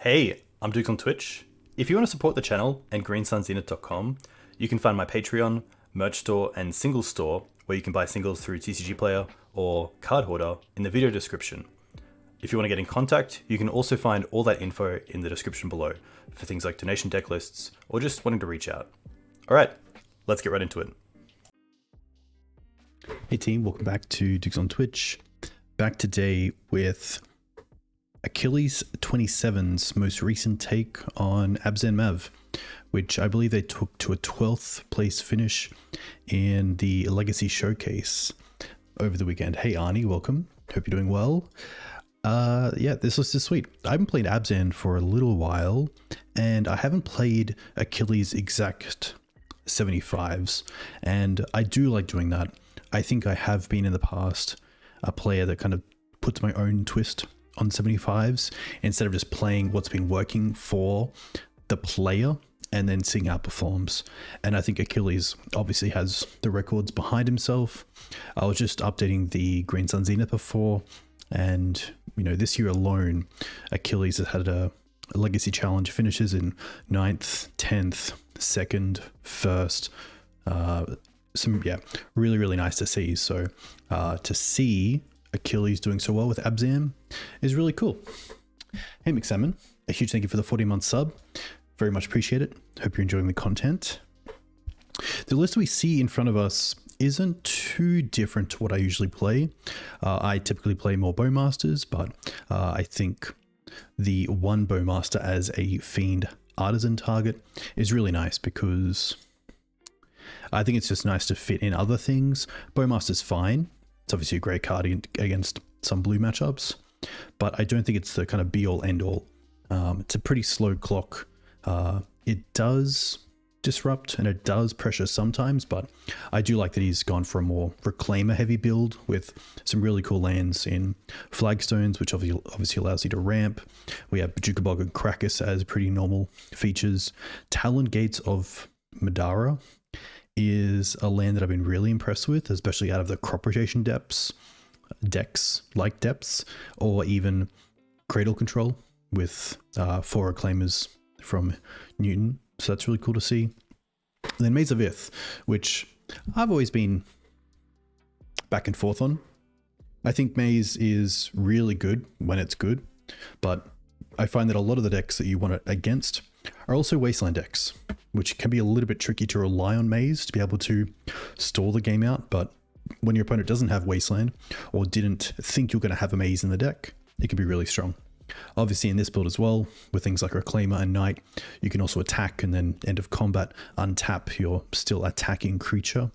Hey, I'm Duke on Twitch. If you want to support the channel and greensunzenith.com, you can find my Patreon, merch store, and singles store where you can buy singles through TCG Player or Card Hoarder in the video description. If you want to get in contact, you can also find all that info in the description below for things like donation deck lists or just wanting to reach out. Alright, let's get right into it. Hey team, welcome back to Dukes on Twitch. Back today with Achilles 27's most recent take on Abzan Mav, which I believe they took to a 12th place finish in the Legacy Showcase over the weekend. Hey Arnie, welcome. Hope you're doing well. Yeah, this list is sweet. I haven't played Abzan for a little while, and I haven't played Achilles exact 75s, and I do like doing that. I think I have been in the past a player that kind of puts my own twist on 75s instead of just playing what's been working for the player and then seeing outperforms. And I think Achilles obviously has the records behind himself. I was just updating the Green Sun Zenith before, and you know, this year alone, Achilles has had a legacy challenge finishes in 9th, 10th, 2nd, 1st. Some, yeah, really nice to see. So to see Achilles doing so well with Abzan is really cool. Hey McSalmon, a huge thank you for the 40-month sub. Very much appreciate it. Hope you're enjoying the content. The list we see in front of us isn't too different to what I usually play. I typically play more Bowmasters, but I think the one Bowmaster as a Fiend Artisan target is really nice because I think it's just nice to fit in other things. Bowmaster's fine. It's obviously a great card against some blue matchups, but I don't think it's the kind of be all end all. It's a pretty slow clock. It does disrupt and it does pressure sometimes, but I do like that he's gone for a more Reclaimer heavy build with some really cool lands in Flagstones, which obviously allows you to ramp. We have Bojuka Bog and Karakas as pretty normal features. Talon Gates of Madara is a land that I've been really impressed with, especially out of the crop rotation decks like depths, or even Cradle control with 4 Reclaimers from Newton. So that's really cool to see. And then Maze of Ith, which I've always been back and forth on. I think Maze is really good when it's good, but I find that a lot of the decks that you want it against are also Wasteland decks, which can be a little bit tricky to rely on Maze to be able to stall the game out. But when your opponent doesn't have Wasteland or didn't think you're going to have a Maze in the deck, it can be really strong. Obviously in this build as well, with things like Reclaimer and Knight, you can also attack and then end of combat untap your still attacking creature.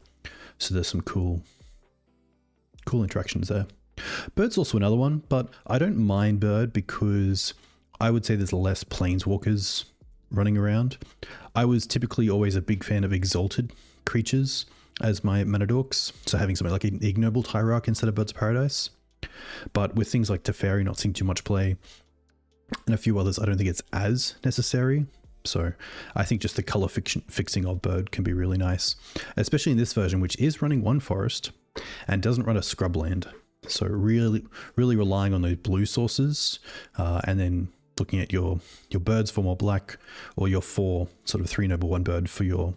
So there's some cool interactions there. Bird's also another one, but I don't mind Bird because I would say there's less Planeswalkers running around. I was typically always a big fan of exalted creatures as my mana dorks, so having something like an Ignoble Hierarch instead of Birds of Paradise. But with things like Teferi not seeing too much play, and a few others, I don't think it's as necessary. So I think just the color fixing of Bird can be really nice, especially in this version, which is running 1 forest and doesn't run a scrub land. So really relying on those blue sources, and then looking at your birds for more black, or your 4 sort of 3 noble 1 bird for your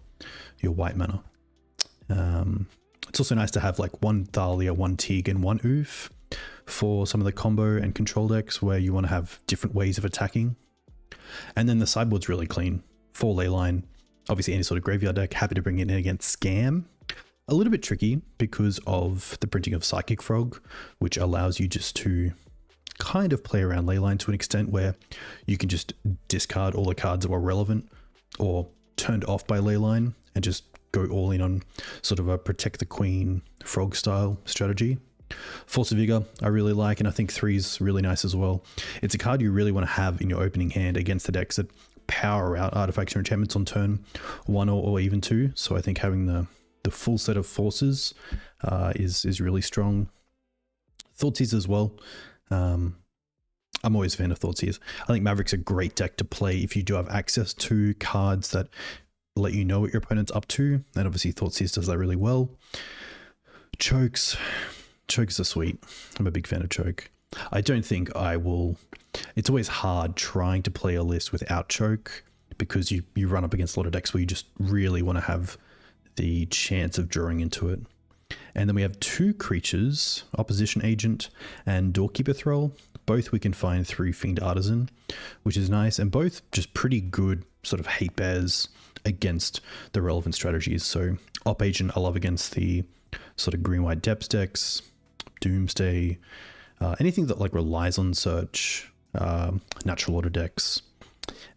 white mana. It's also nice to have like 1 Thalia, 1 Teeg, and 1 Ouphe for some of the combo and control decks where you want to have different ways of attacking. And then the sideboard's really clean. 4 Leyline, obviously any sort of graveyard deck, happy to bring it in against Scam. A little bit tricky because of the printing of Psychic Frog, which allows you just to kind of play around Leyline to an extent where you can just discard all the cards that were relevant or turned off by Leyline and just go all in on sort of a protect the queen frog style strategy. Force of Vigor I really like, and I think 3 is really nice as well. It's a card you really want to have in your opening hand against the decks that power out artifacts or enchantments on turn 1 or even 2. So I think having the full set of forces is really strong. Thoughtseize as well. I'm always a fan of Thoughtseize. I think Maverick's a great deck to play if you do have access to cards that let you know what your opponent's up to, and obviously Thoughtseize does that really well. Chokes are sweet. I'm a big fan of Choke. I don't think I will. It's always hard trying to play a list without choke because you run up against a lot of decks where you just really want to have the chance of drawing into it. And then we have 2 creatures, Opposition Agent and Doorkeeper Thrull. Both we can find through Fiend Artisan, which is nice, and both just pretty good sort of hate bears against the relevant strategies. So Op Agent I love against the sort of green-white depths decks, Doomsday, anything that like relies on search, natural order decks.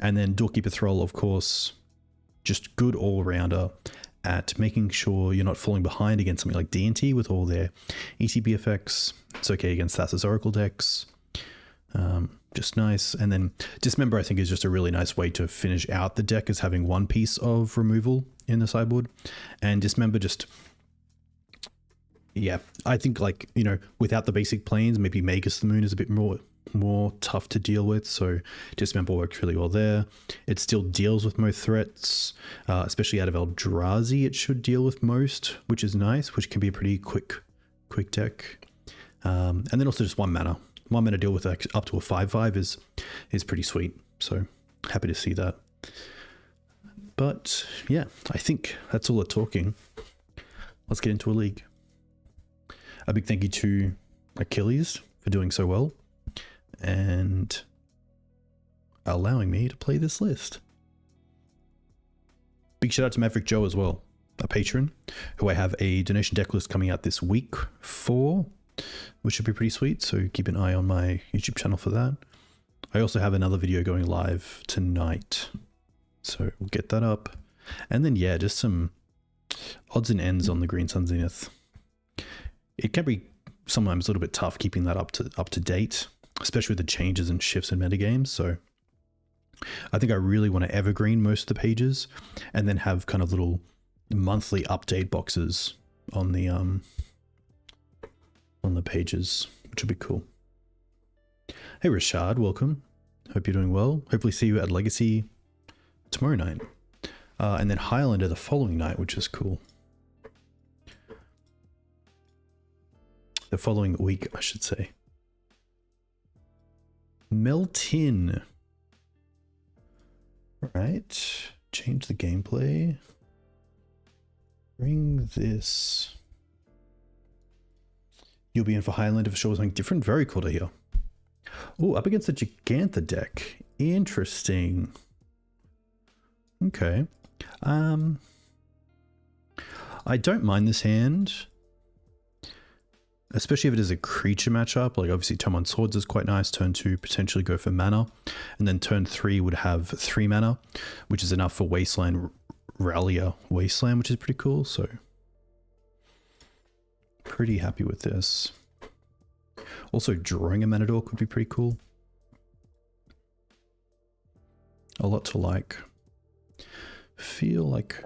And then Doorkeeper Thrull, of course, just good all-rounder at making sure you're not falling behind against something like D&T with all their ETB effects. It's okay against Thassa's Oracle decks. Just nice. And then Dismember, I think, is just a really nice way to finish out the deck, as having 1 piece of removal in the sideboard. And Dismember just... yeah, I think, like, you know, without the basic planes, maybe Magus the Moon is a bit more tough to deal with, so Dismember works really well there. It still deals with most threats, especially out of Eldrazi it should deal with most, which is nice, which can be a pretty quick deck. And then also just 1 mana. 1 mana deal with up to a 5/5 is pretty sweet, so happy to see that. But yeah, I think that's all the talking. Let's get into a league. A big thank you to Achilles for doing so well and allowing me to play this list. Big shout out to Maverick Joe as well, a patron, who I have a donation deck list coming out this week for, which should be pretty sweet, so keep an eye on my YouTube channel for that. I also have another video going live tonight, so we'll get that up. And then yeah, just some odds and ends on the Green Sun Zenith. It can be sometimes a little bit tough keeping that up to date, especially with the changes and shifts in metagames. So I think I really want to evergreen most of the pages and then have kind of little monthly update boxes on the pages, which would be cool. Hey Rashad, welcome. Hope you're doing well. Hopefully see you at Legacy tomorrow night. And then Highlander the following night, which is cool. The following week, I should say. Meltin. Alright. Change the gameplay. Bring this. You'll be in for Highlander for sure, something different. Very cool to hear. Oh, up against the Gigantha deck. Interesting. Okay. I don't mind this hand. Especially if it is a creature matchup, like obviously Tome on Swords is quite nice. Turn 2 potentially go for mana, and then turn 3 would have 3 mana, which is enough for Wasteland Rallier Wasteland, which is pretty cool. So pretty happy with this. Also drawing a Mana Dork would be pretty cool. A lot to like. Feel like...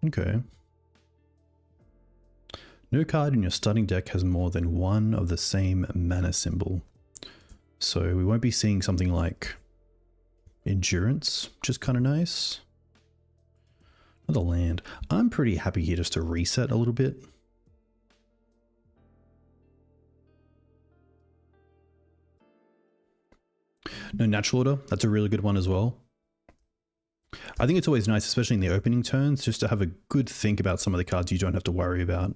Okay. No card in your starting deck has more than 1 of the same mana symbol. So we won't be seeing something like Endurance, which is kind of nice. Another land. I'm pretty happy here just to reset a little bit. No Natural Order, that's a really good one as well. I think it's always nice, especially in the opening turns, just to have a good think about some of the cards you don't have to worry about.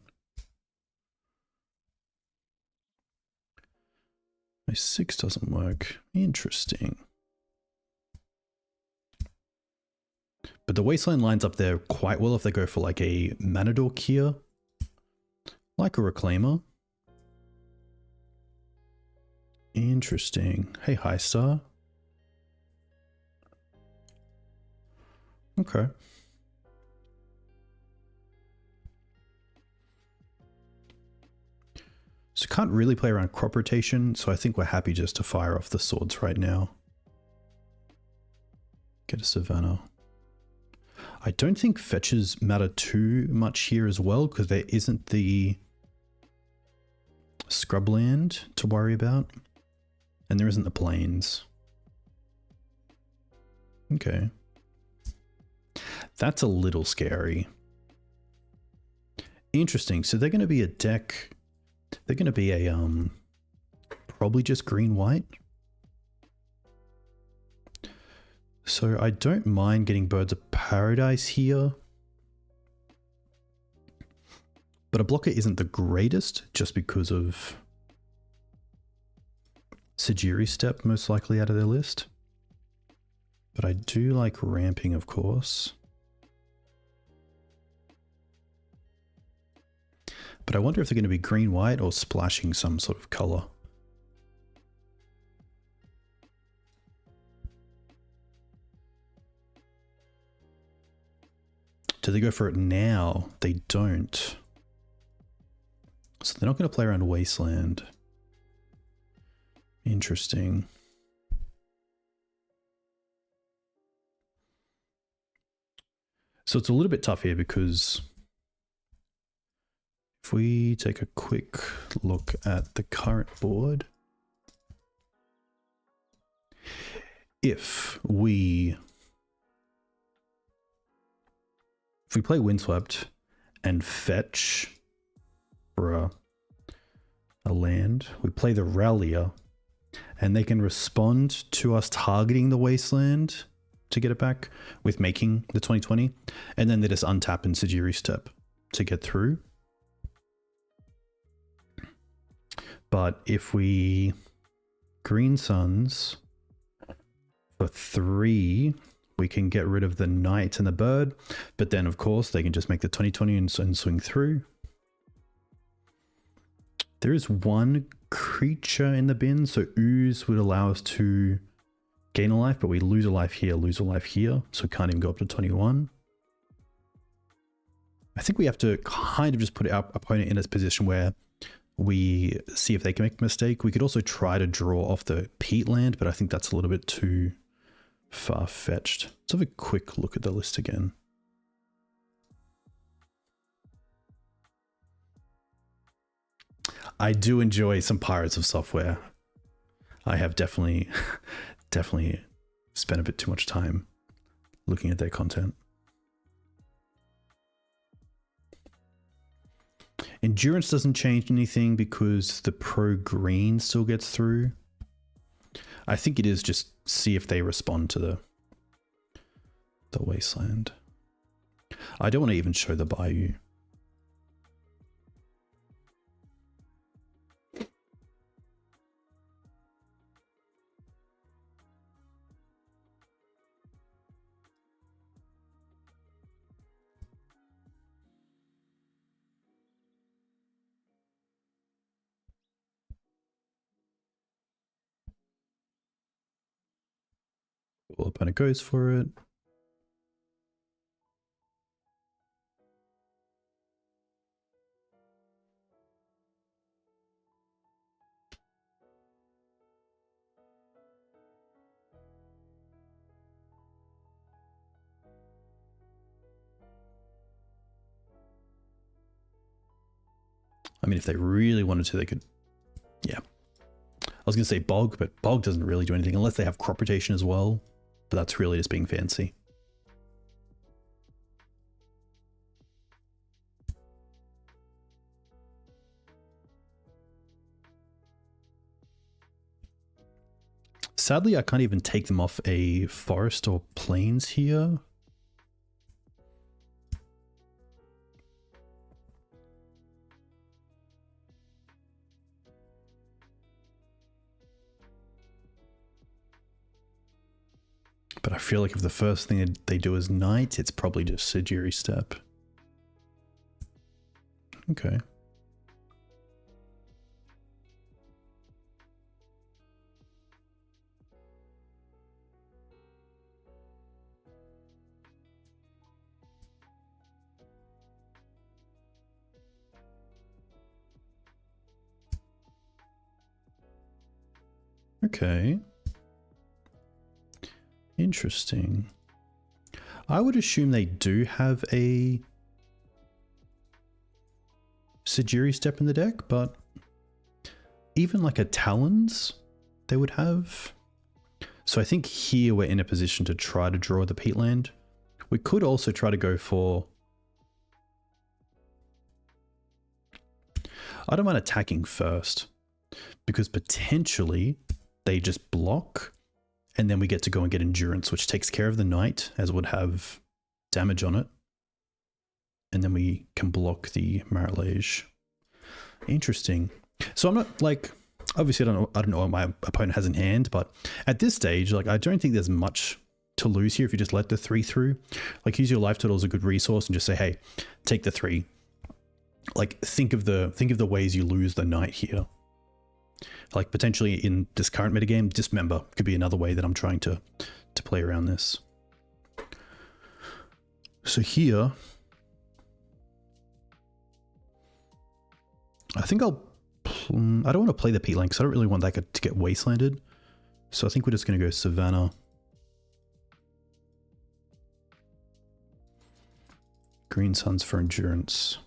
My 6 doesn't work. Interesting. But the Wasteland lines up there quite well if they go for like a Mana Dork here. Like a Reclaimer. Interesting. Hey, High Star. Okay. So can't really play around crop rotation, so I think we're happy just to fire off the swords right now. Get a Savannah. I don't think fetches matter too much here as well, because there isn't the scrubland to worry about, and there isn't the plains. Okay. That's a little scary. Interesting. So they're going to be a deck. They're going to be a probably just green-white. So I don't mind getting Birds of Paradise here. But a blocker isn't the greatest just because of Sejiri Step most likely out of their list. But I do like ramping, of course. But I wonder if they're going to be green-white or splashing some sort of color. Do they go for it now? They don't. So they're not going to play around Wasteland. Interesting. So it's a little bit tough here because if we take a quick look at the current board, if we play Windswept and fetch for a land, we play the Rallier, and they can respond to us targeting the Wasteland to get it back with making the 2020, and then they just untap in Sejiri Step to get through. But if we Green Suns for 3, we can get rid of the Knight and the Bird, but then of course they can just make the 2020 and swing through. There is one creature in the bin, so Ooze would allow us to gain a life, but we lose a life here, so we can't even go up to 21. I think we have to kind of just put our opponent in a position where we see if they can make a mistake. We could also try to draw off the Peatland, but I think that's a little bit too far-fetched. Let's have a quick look at the list again. I do enjoy some Pirates of Software. I have definitely spent a bit too much time looking at their content. Endurance doesn't change anything because the pro green still gets through. I think it is just see if they respond to the Wasteland. I don't want to even show the Bayou. Well, opponent goes for it. I mean, if they really wanted to, they could, yeah. I was going to say Bog, but Bog doesn't really do anything unless they have crop rotation as well. But that's really just being fancy. Sadly, I can't even take them off a forest or plains here. But I feel like if the first thing they do is Knight, it's probably just Sejiri Step. Okay. Okay. Interesting. I would assume they do have a Sejiri Step in the deck, but even like a Talons they would have. So I think here we're in a position to try to draw the Peatland. We could also try to go for I don't mind attacking first because potentially they just block and then we get to go and get endurance, which takes care of the knight as would have damage on it. And then we can block the Marilage. Interesting. So I'm not like, obviously I don't know what my opponent has in hand, but at this stage, like I don't think there's much to lose here if you just let the 3 through. Like use your life total as a good resource and just say, hey, take the 3. Like think of the ways you lose the knight here. Like potentially in this current metagame, Dismember could be another way that I'm trying to play around this. So here, I think I don't want to play the Peatland because I don't really want that to get wastelanded. So I think we're just going to go Savannah. Green Suns for endurance.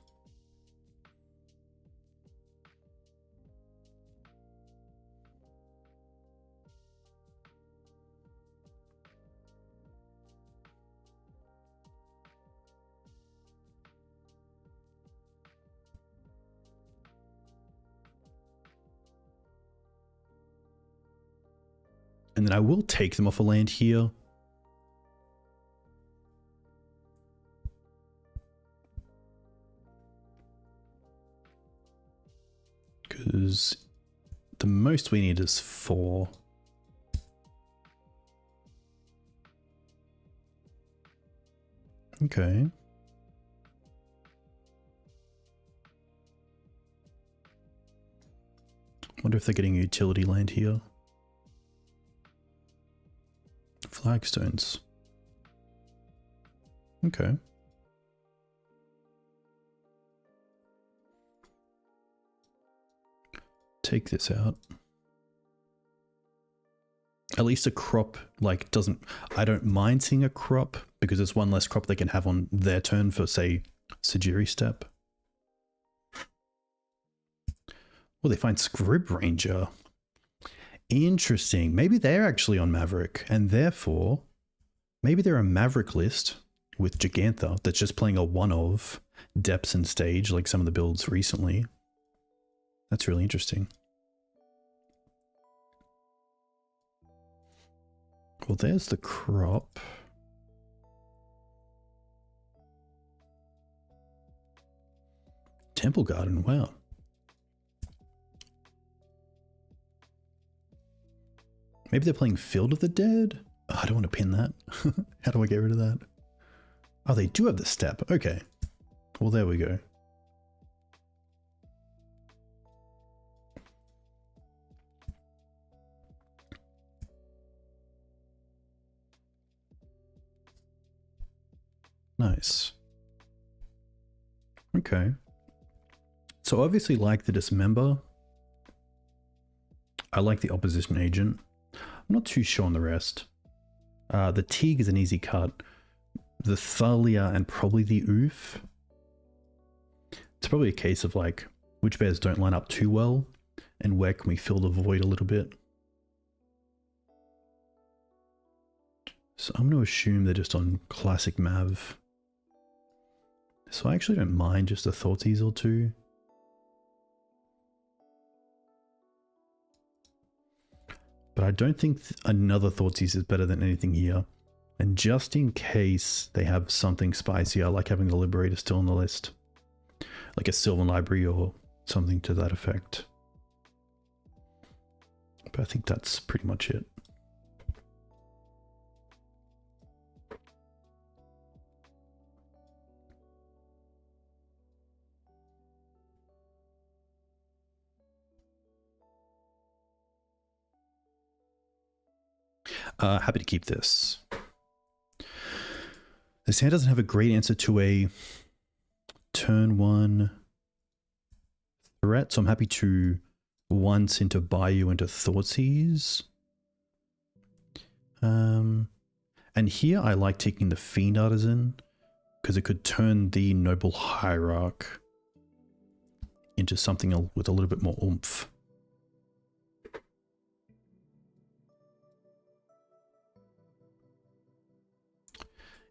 And then I will take them off a land here. Because the most we need is 4. Okay. Wonder if they're getting a utility land here. Flagstones. Okay. Take this out. At least a crop, like, doesn't... I don't mind seeing a crop, because it's one less crop they can have on their turn for, say, Sajiri Step. Well, they find Scrib Ranger. Interesting. Maybe they're actually on Maverick, and therefore, maybe they're a Maverick list with Gigantha that's just playing a one-of depths and stage, like some of the builds recently. That's really interesting. Well, there's the crop. Temple Garden, wow. Maybe they're playing Field of the Dead? Oh, I don't want to pin that. How do I get rid of that? Oh, they do have the step. Okay. Well, there we go. Nice. Okay. So obviously like the Dismember. I like the Opposition Agent. I'm not too sure on the rest. The Teeg is an easy cut. The Thalia and probably the Ouphe. It's probably a case of like, which bears don't line up too well, and where can we fill the void a little bit. So I'm going to assume they're just on Classic Mav. So I actually don't mind just a Thoughtseize or two. But I don't think another Thoughtseize is better than anything here. And just in case they have something spicy, I like having the Liberator still on the list. Like a Sylvan Library or something to that effect. But I think that's pretty much it. Happy to keep this. This hand doesn't have a great answer to a turn 1 threat, so I'm happy to once into Bayou into Thoughtseize. And here I like taking the Fiend Artisan because it could turn the Noble Hierarch into something with a little bit more oomph.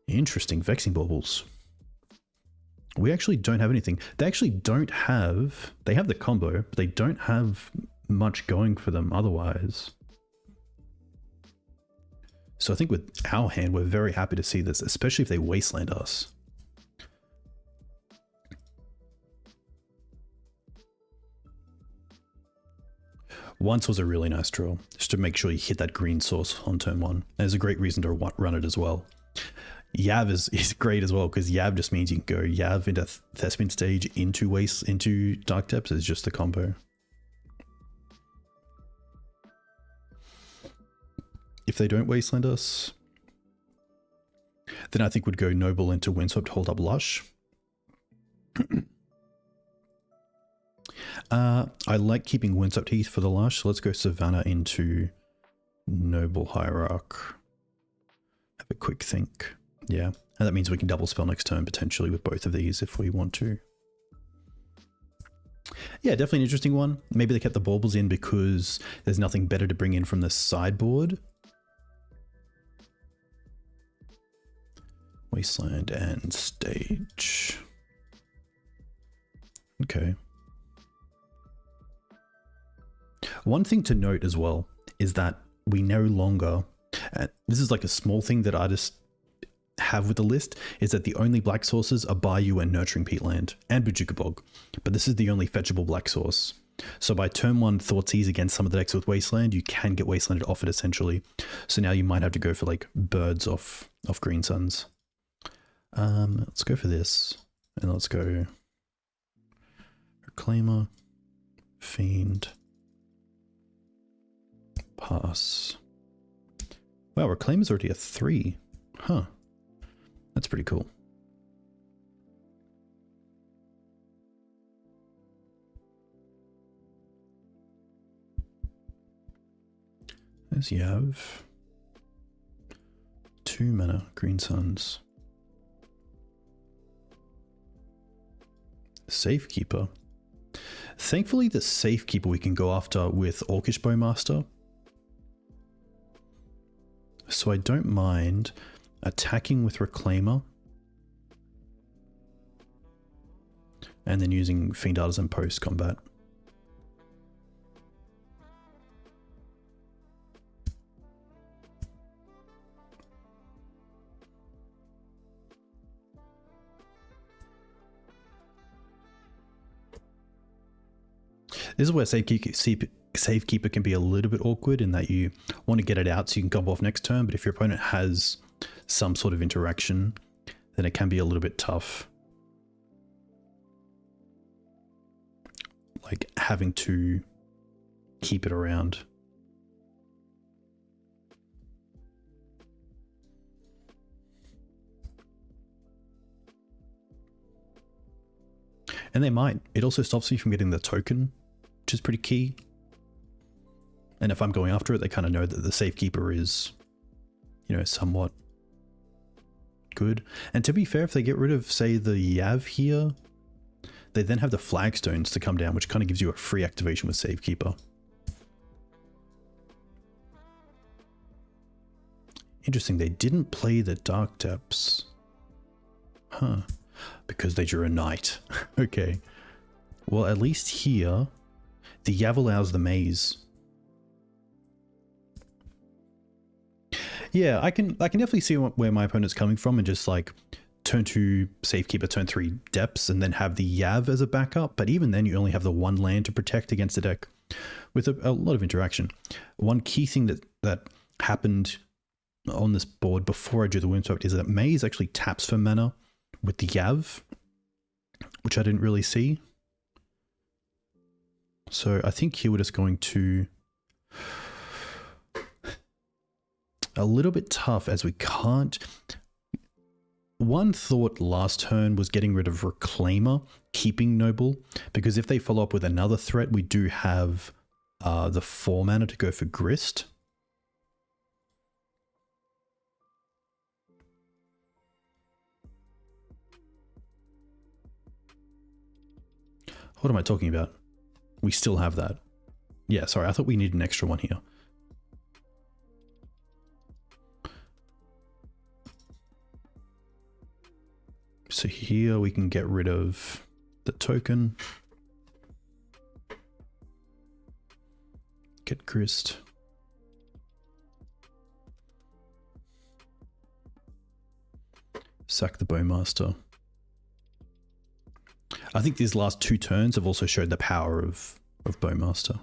Interesting. Vexing Baubles. We actually don't have anything. They actually don't have... They have the combo, but they don't have much going for them otherwise. So I think with our hand, we're very happy to see this, especially if they wasteland us. Once was a really nice draw, just to make sure you hit that green source on turn 1. There's a great reason to run it as well. Yav is great as well, because Yav just means you can go Yav into Thespian stage into Dark Depths is just the combo. If they don't wasteland us, then I think we'd go Noble into Windswept, hold up Lush. I like keeping Windswept Heath for the Lush, so let's go Savannah into Noble Hierarch. Have a quick think. Yeah, and that means we can double spell next turn potentially with both of these if we want to. Yeah, definitely an interesting one. Maybe they kept the baubles in because there's nothing better to bring in from the sideboard. Wasteland and stage. Okay. One thing to note as well is that we no longer, this is like a small thing that I just have with the list, is that the only black sources are Bayou and Nurturing Peatland and Bojuka Bog, but this is the only fetchable black source. So by turn 1 Thoughtseize against some of the decks with Wasteland, you can get Wastelanded off it essentially. So now you might have to go for like birds off Green Suns. Let's go for this, and let's go Reclaimer, Fiend, pass. Wow, Reclaimer's already a 3. Huh. That's pretty cool. There's Yav. 2 mana, Green Suns. Safekeeper. Thankfully, the Safekeeper we can go after with Orcish Bowmaster. So I don't mind attacking with Reclaimer and then using Fiend Artisan post combat. This is where Safekeeper can be a little bit awkward in that you want to get it out so you can combo off next turn, but if your opponent has some sort of interaction, then it can be a little bit tough. Like having to keep it around. And they might. It also stops me from getting the token, which is pretty key. And if I'm going after it, they kind of know that the Safekeeper is, you know, somewhat good. And to be fair, if they get rid of, say, the Yav here, they then have the Flagstones to come down, which kind of gives you a free activation with Safekeeper. Interesting, they didn't play the Dark Depths. Huh. Because they drew a Knight. Okay. Well, at least here, the Yav allows the Maze. Yeah, I can definitely see where my opponent's coming from and just like turn 2 Safekeeper, turn 3 Depths, and then have the Yav as a backup. But even then, you only have the 1 land to protect against the deck with a lot of interaction. One key thing that happened on this board before I drew the Windswept is that Maze actually taps for mana with the Yav, which I didn't really see. So I think here we're just going to... a little bit tough as we can't... One thought last turn was getting rid of Reclaimer, keeping Noble, because if they follow up with another threat, we do have the 4 mana to go for Grist. What am I talking about? We still have that. Yeah, sorry, I thought we needed an extra one here. So here we can get rid of the token. Get Grist. Sack the Bowmaster. I think these last 2 turns have also showed the power of Bowmaster.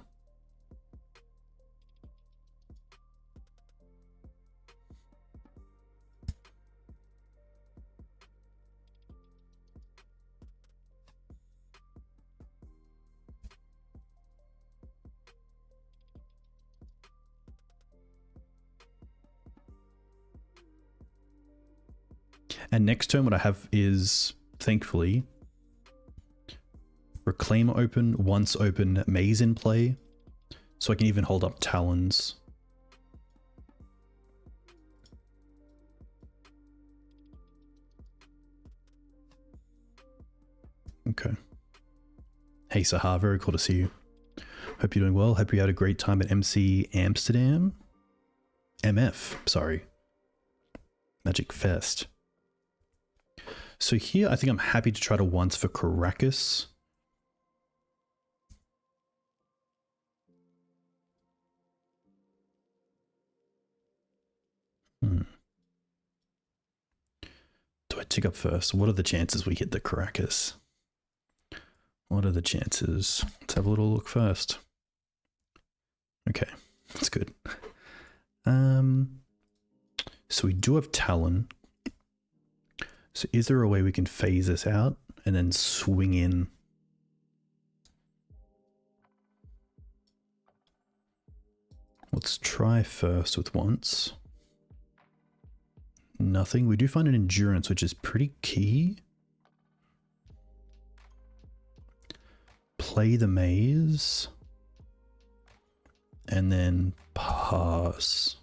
And next turn what I have is, thankfully, Reclaimer open, once open, Maze in play, so I can even hold up Talons. Okay. Hey Sahar, very cool to see you. Hope you're doing well. Hope you had a great time at MC Amsterdam. MF, sorry. Magic Fest. So here, I think I'm happy to try to once for Karakas. Do I tick up first? What are the chances we hit the Karakas? What are the chances? Let's have a little look first. Okay, that's good. So we do have Talon. So is there a way we can phase this out and then swing in? Let's try first with once. Nothing. We do find an endurance, which is pretty key. Play the maze. And then pass.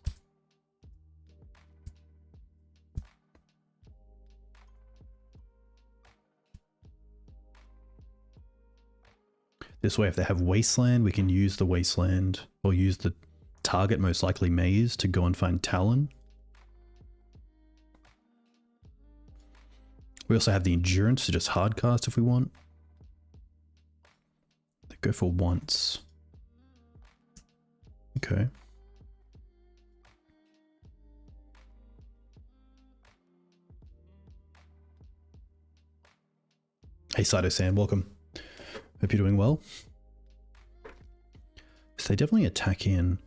This way, if they have Wasteland, we can use the Wasteland, or use the target, most likely Maze, to go and find Talon. We also have the Endurance to just hardcast if we want. Go for once. Okay. Hey Saito-san, welcome. Hope you're doing well. So they definitely attack in.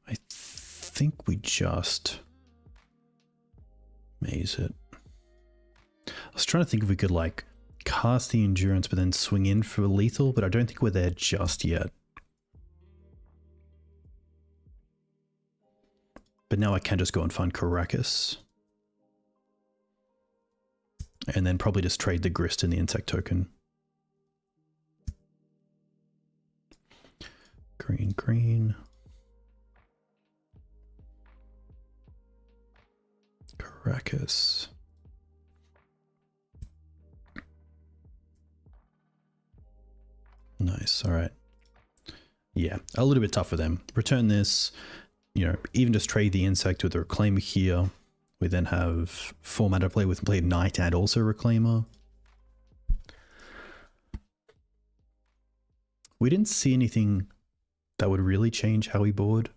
I think we just maze it. I was trying to think if we could like cast the endurance but then swing in for lethal, but I don't think we're there just yet. But now I can just go and find Karakas. And then probably just trade the Grist and the insect token. Green, green. Karakas. Nice, all right. Yeah, a little bit tough for them. Return this, you know, even just trade the insect with the Reclaimer here. We then have 4 mana to play with, play Knight and also Reclaimer. We didn't see anything that would really change how we board.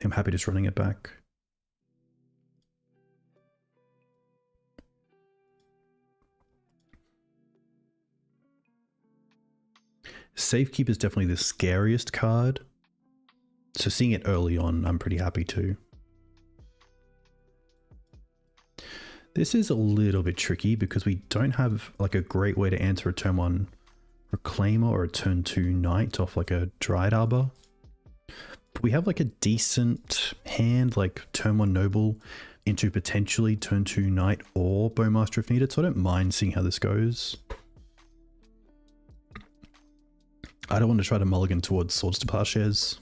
I'm happy just running it back. Safekeep is definitely the scariest card. So seeing it early on, I'm pretty happy too. This is a little bit tricky because we don't have like a great way to answer a turn 1 Reclaimer or a turn 2 Knight off like a Dryad Arbor. But we have like a decent hand like turn 1 Noble into potentially turn 2 Knight or Bowmaster if needed, so I don't mind seeing how this goes. I don't want to try to mulligan towards Swords to Plowshares.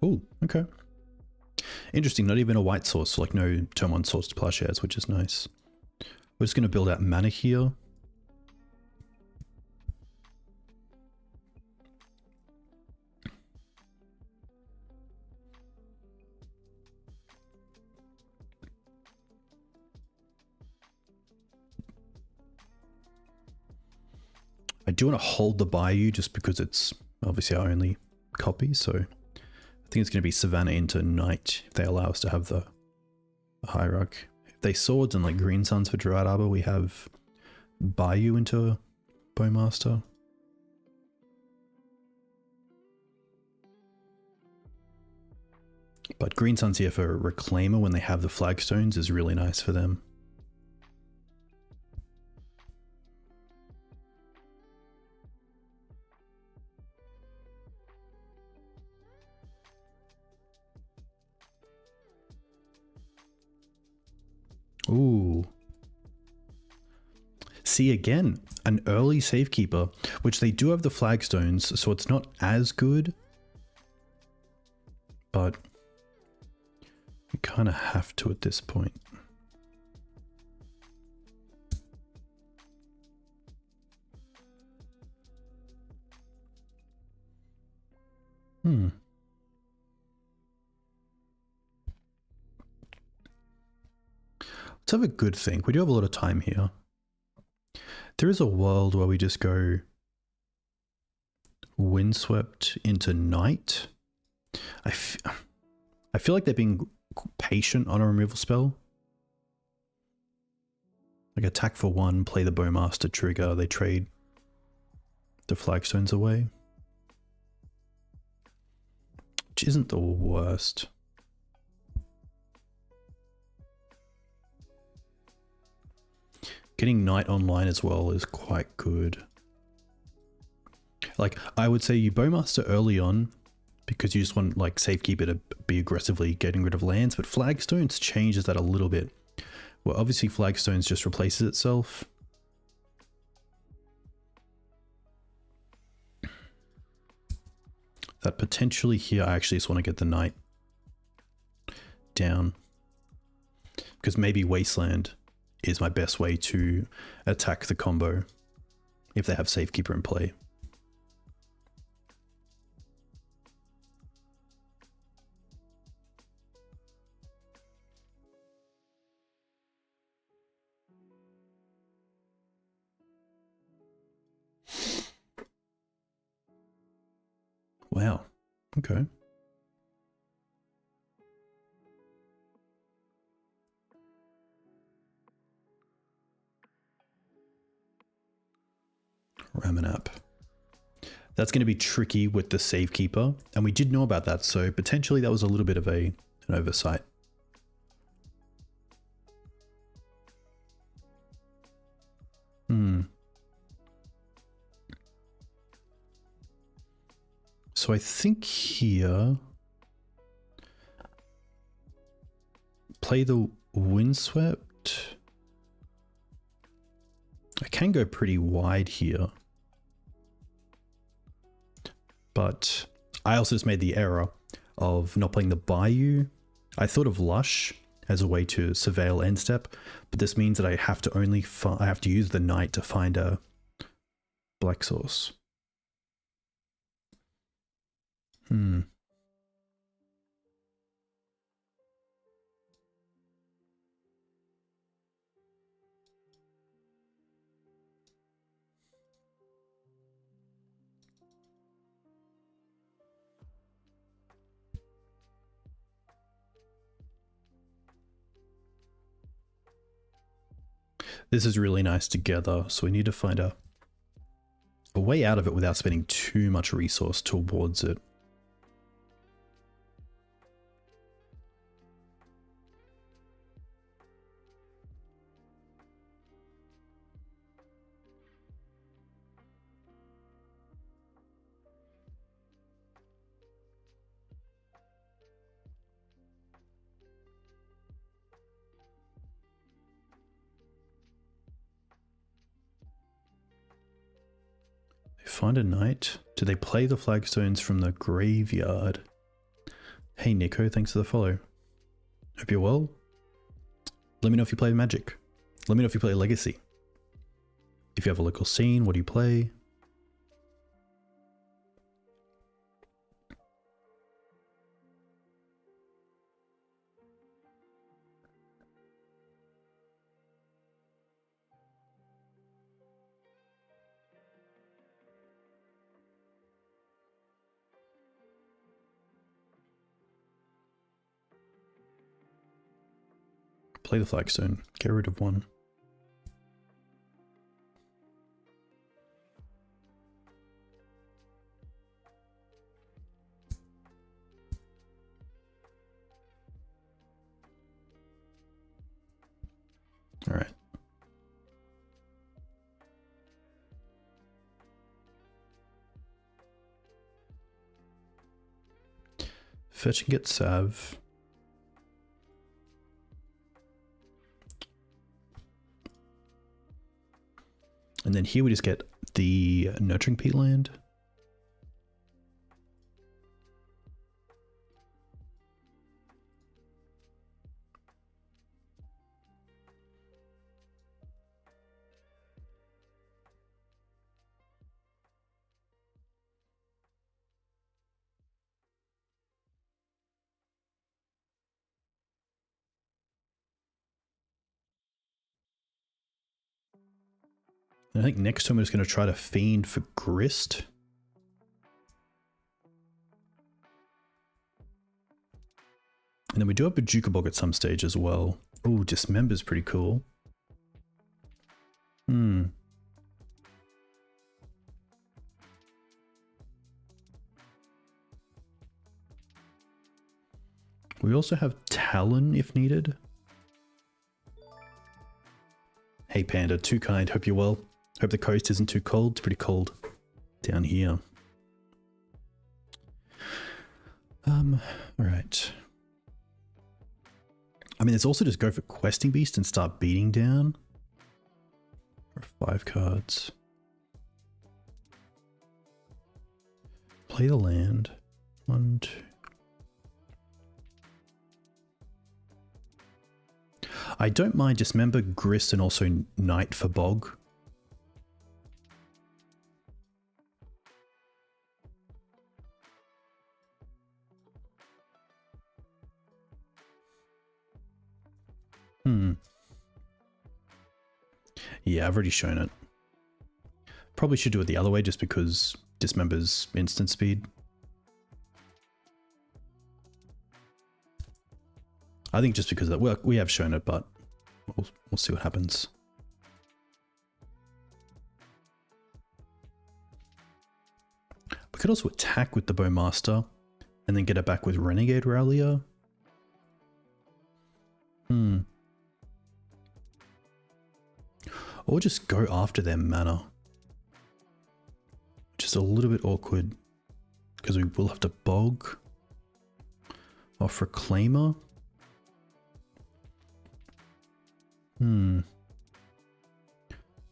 Oh, okay. Interesting, not even a white source, like no turn 1 Swords to Plowshares, which is nice. We're just going to build out mana here. I do want to hold the Bayou just because it's obviously our only copy, so I think it's going to be Savannah into Knight if they allow us to have the Hierarch. If they swords and like Green Suns for Dryad Arbor, we have Bayou into Bowmaster. But Green Suns here for Reclaimer when they have the Flagstones is really nice for them. Ooh. See, again, an early Safekeeper, which they do have the Flagstones, so it's not as good. But we kind of have to at this point. Let's have a good think. We do have a lot of time here. There is a world where we just go Windswept into Night. I feel like they're being patient on a removal spell. Like attack for 1, play the Bowmaster trigger, they trade the Flagstones away. Which isn't the worst. Getting Knight online as well is quite good. Like, I would say you Bowmaster early on because you just want like Safekeeper to be aggressively getting rid of lands, but Flagstones changes that a little bit. Well, obviously Flagstones just replaces itself. That potentially here, I actually just want to get the Knight down. Because maybe Wasteland is my best way to attack the combo if they have Safekeeper in play. Wow. Okay. Ramanap. That's going to be tricky with the Safekeeper, and we did know about that, so potentially that was a little bit of an oversight. So I think here, play the Windswept. I can go pretty wide here. But I also just made the error of not playing the Bayou. I thought of Lush as a way to surveil end step, but this means that I have to use the Knight to find a black source. This is really nice together, so we need to find a way out of it without spending too much resource towards it. Find a Knight. Do they play the Flagstones from the graveyard? Hey Nico, thanks for the follow. Hope you're well. Let me know if you play Magic. Let me know if you play Legacy. If you have a local scene, what do you play? Play the Flagstone. Get rid of one. All right. Fetch and get Sav. And then here we just get the Nurturing Peatland. And I think next time we're just going to try to Fiend for Grist. And then we do have Bojuka Bog at some stage as well. Oh, Dismember's pretty cool. We also have Talon if needed. Hey Panda, too kind, hope you're well. Hope the coast isn't too cold. It's pretty cold down here. Alright. I mean, let's also just go for Questing Beast and start beating down. For 5 cards. Play the land. 1, 2. I don't mind Dismember, Grist, and also Knight for Bog. Yeah, I've already shown it. Probably should do it the other way just because Dismember's instant speed. I think just because of that, well, we have shown it, but we'll see what happens. We could also attack with the Bowmaster and then get it back with Renegade Rallier. Or just go after their mana. Just a little bit awkward because we will have to Bog off Reclaimer.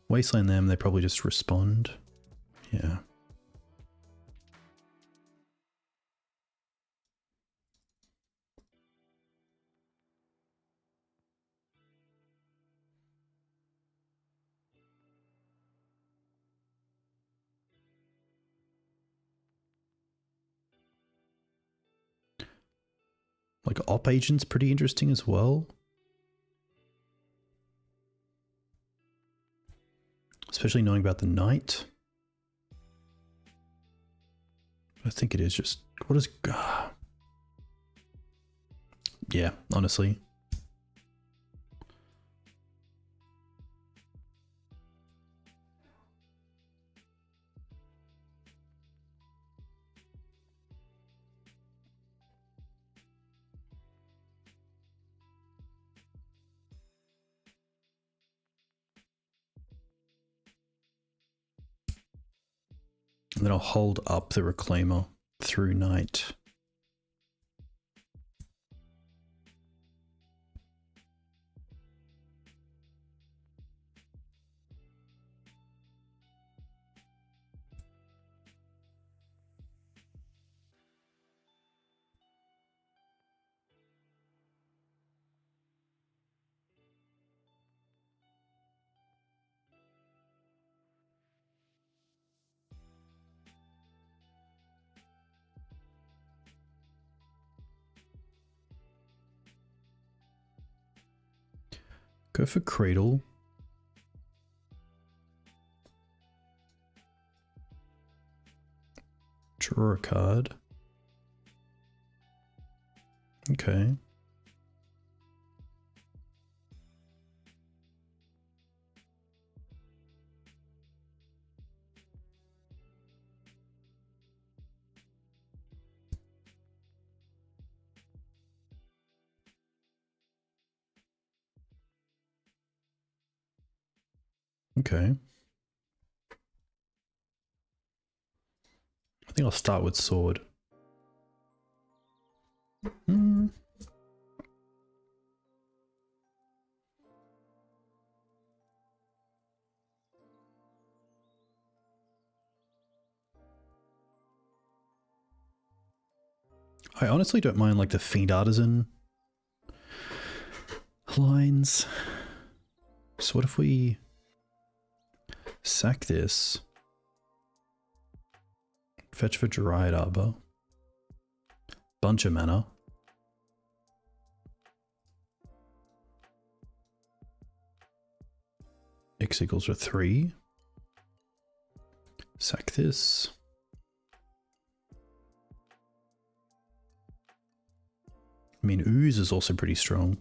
Wasteland them, they probably just respond. Yeah. Like Op Agent's pretty interesting as well. Especially knowing about the Knight. I think it is just... What is... Yeah, honestly. And then I'll hold up the Reclaimer through Night. Go for Cradle. Draw a card. Okay. Okay. I think I'll start with sword. I honestly don't mind like the Fiend Artisan lines. So what if we sack this? Fetch for Dryad Arbor. Bunch of mana. X equals for 3. Sack this. I mean, Ooze is also pretty strong.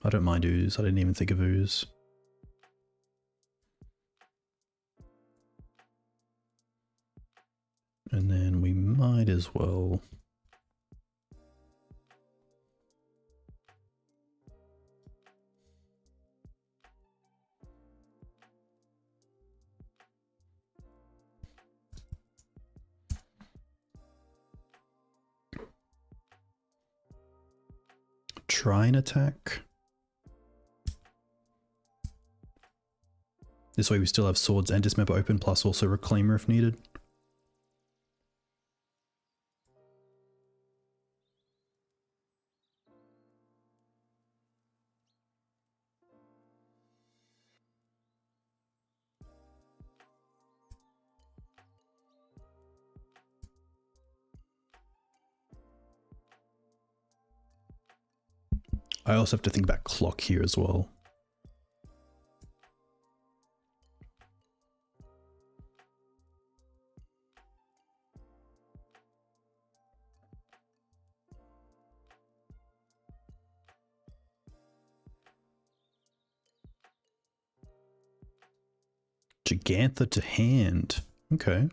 I don't mind Ooze. I didn't even think of Ooze. And then we might as well... try and attack. This way we still have swords and dismember open, plus also Reclaimer if needed. I also have to think about clock here as well. Gigantha to hand. Okay.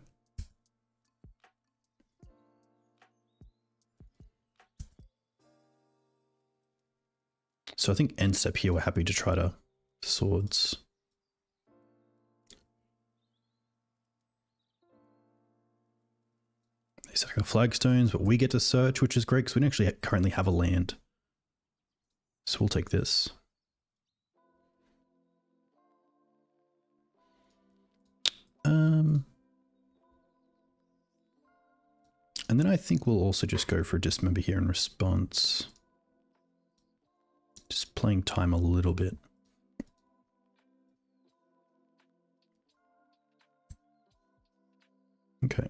So I think end step here, we're happy to try to swords. They sack our flagstones, but we get to search, which is great because we don't actually currently have a land. So we'll take this. And then I think we'll also just go for a dismember here in response. Just playing time a little bit. Okay.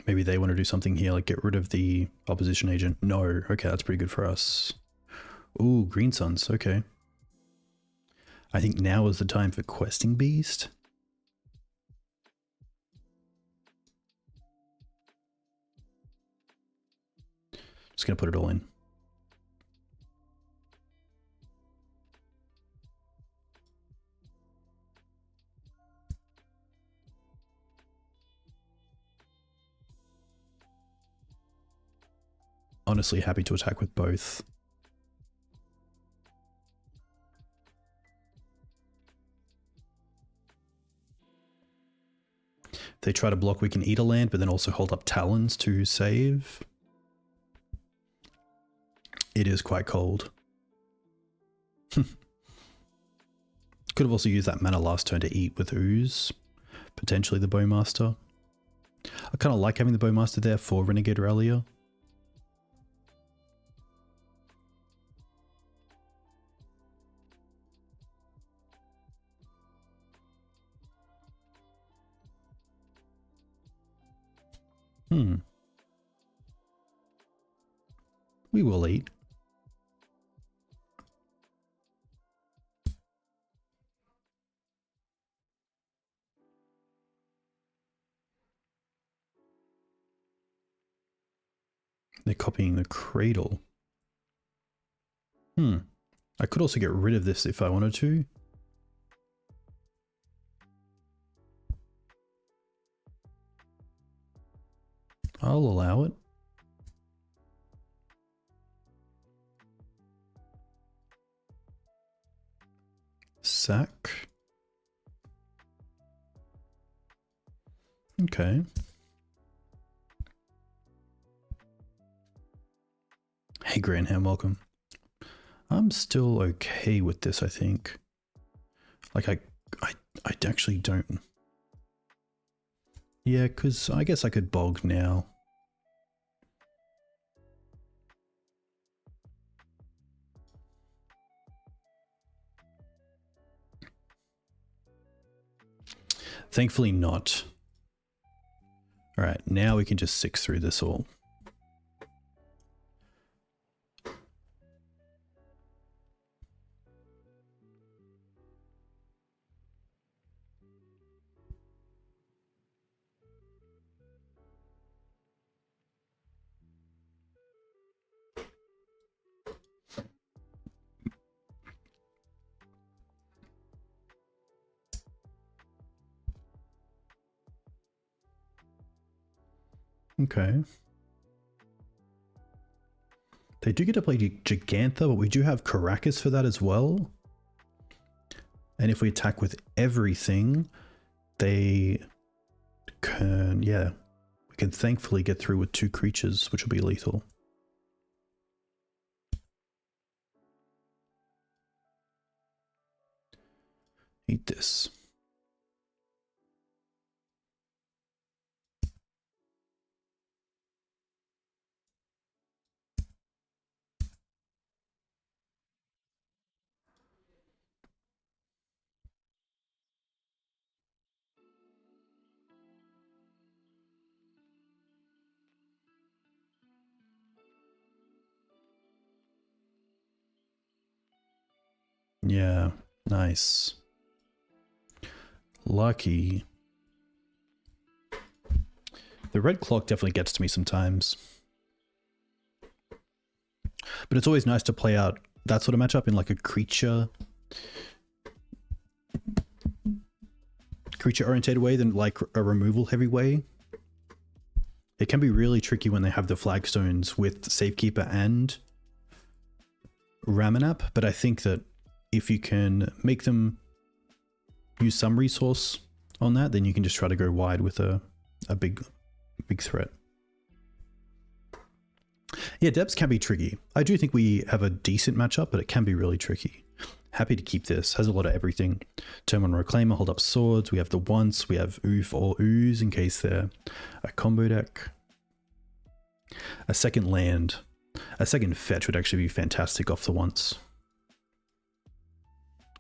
Maybe they want to do something here, like get rid of the opposition agent. No, okay, that's pretty good for us. Ooh, Green Suns, okay. I think now is the time for Questing Beast. Just gonna put it all in. Honestly, happy to attack with both. If they try to block, we can eat a land, but then also hold up Talons to save. It is quite cold. Could have also used that mana last turn to eat with Ooze. Potentially the Bowmaster. I kind of like having the Bowmaster there for Renegade Rallier. We will eat. They're copying the Cradle. I could also get rid of this if I wanted to. I'll allow it. Sack. Okay. Hey Granham, welcome. I'm still okay with this, I think. Like I actually don't. Yeah, because I guess I could bog now. Thankfully not. All right, now we can just 6 through this all. Okay. They do get to play Gigantha, but we do have Karakas for that as well. And if we attack with everything, they can, yeah, we can thankfully get through with 2 creatures, which will be lethal. Eat this. Yeah, nice. Lucky. The red clock definitely gets to me sometimes. But it's always nice to play out that sort of matchup in like a creature oriented way than like a removal heavy way. It can be really tricky when they have the flagstones with Safekeeper and Ramanap, but I think that if you can make them use some resource on that, then you can just try to go wide with a big threat. Yeah, depths can be tricky. I do think we have a decent matchup, but it can be really tricky. Happy to keep this. Has a lot of everything. Turn 1 Reclaimer, hold up swords. We have the once. We have Ouphe or Ooze in case they're a combo deck. A second land. A second fetch would actually be fantastic off the once.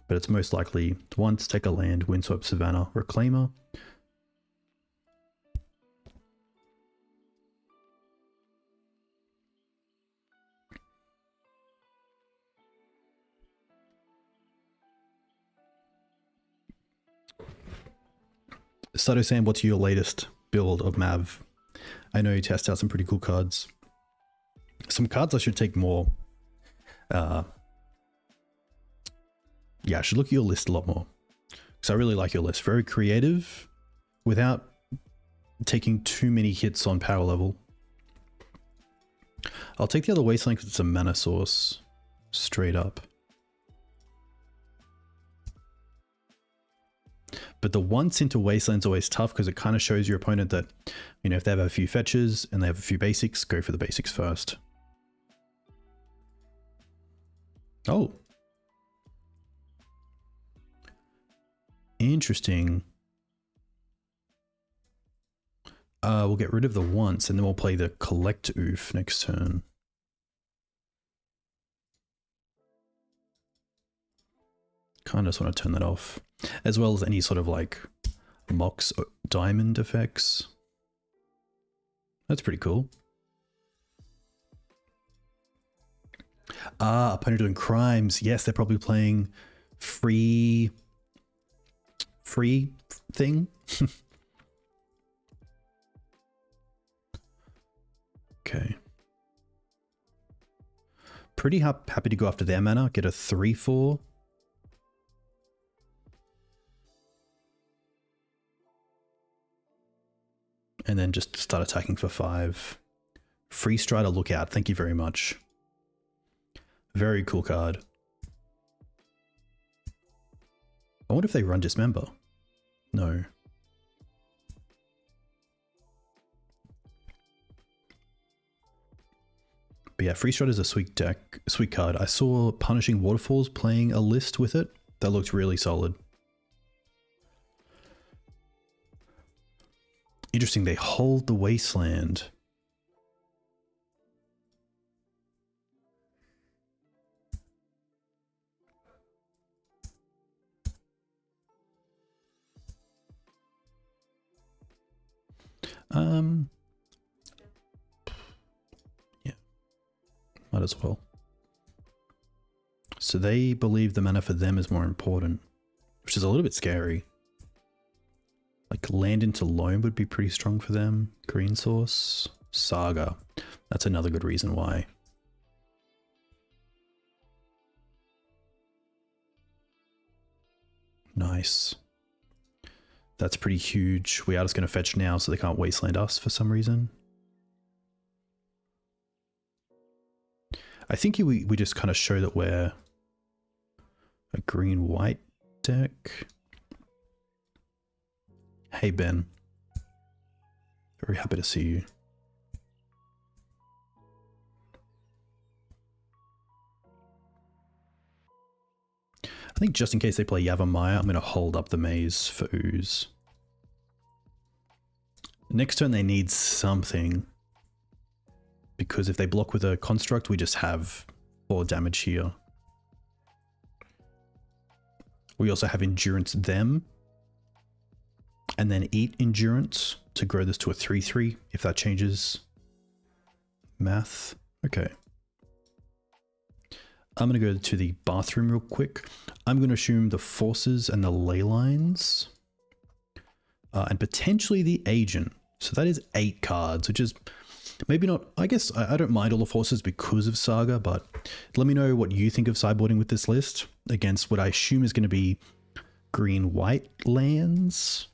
But it's most likely once, take a land, Windswept Savannah, Reclaimer. Sato Sam, what's your latest build of Mav? I know you test out some pretty cool cards. Some cards I should take more. Yeah, I should look at your list a lot more. Because I really like your list. Very creative without taking too many hits on power level. I'll take the other Wasteland because it's a mana source. Straight up. But the once into Wasteland's always tough because it kind of shows your opponent that, you know, if they have a few fetches and they have a few basics, go for the basics first. Oh. Interesting. We'll get rid of the once and then we'll play the Collector Ouphe next turn. Kind of just want to turn that off. As well as any sort of like Mox diamond effects. That's pretty cool. Ah, opponent doing crimes. Yes, they're probably playing free thing. Okay. Pretty happy to go after their mana, get a 3/4. And then just start attacking for 5. Free Strider Lookout, thank you very much. Very cool card. I wonder if they run Dismember. No. But yeah, Free Strider is a sweet card. I saw Punishing Waterfalls playing a list with it. That looked really solid. Interesting, they hold the Wasteland. Yeah, might as well. So they believe the mana for them is more important, which is a little bit scary. Like land into loam would be pretty strong for them. Green source, Saga. That's another good reason why. Nice. That's pretty huge. We are just going to fetch now so they can't wasteland us for some reason. I think we just kind of show that we're a green-white deck. Hey, Ben. Very happy to see you. I think just in case they play Yavimaya, I'm going to hold up the Maze for Ooze. Next turn they need something. Because if they block with a Construct, we just have 4 damage here. We also have Endurance them. And then eat Endurance to grow this to a 3/3 if that changes math. Okay. I'm going to go to the bathroom real quick. I'm going to assume the Forces and the Ley Lines. And potentially the Agent. So that is 8 cards, which is maybe not... I guess I don't mind all the Forces because of Saga, but let me know what you think of sideboarding with this list against what I assume is going to be green-white lands.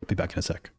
I'll be back in a sec.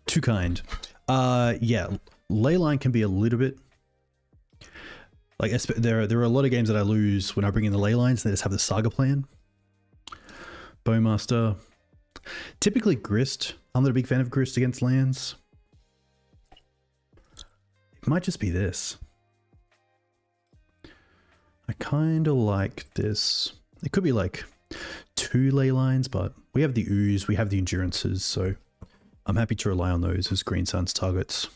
Too kind. Yeah, Leyline can be a little bit like there are a lot of games that I lose when I bring in the Leylines and they just have the Saga plan. Bowmaster. Typically Grist. I'm not a big fan of Grist against lands. It might just be this. I kind of like this. It could be like 2 Leylines, but we have the Ooze, we have the Endurances, so I'm happy to rely on those as Green Sun's targets.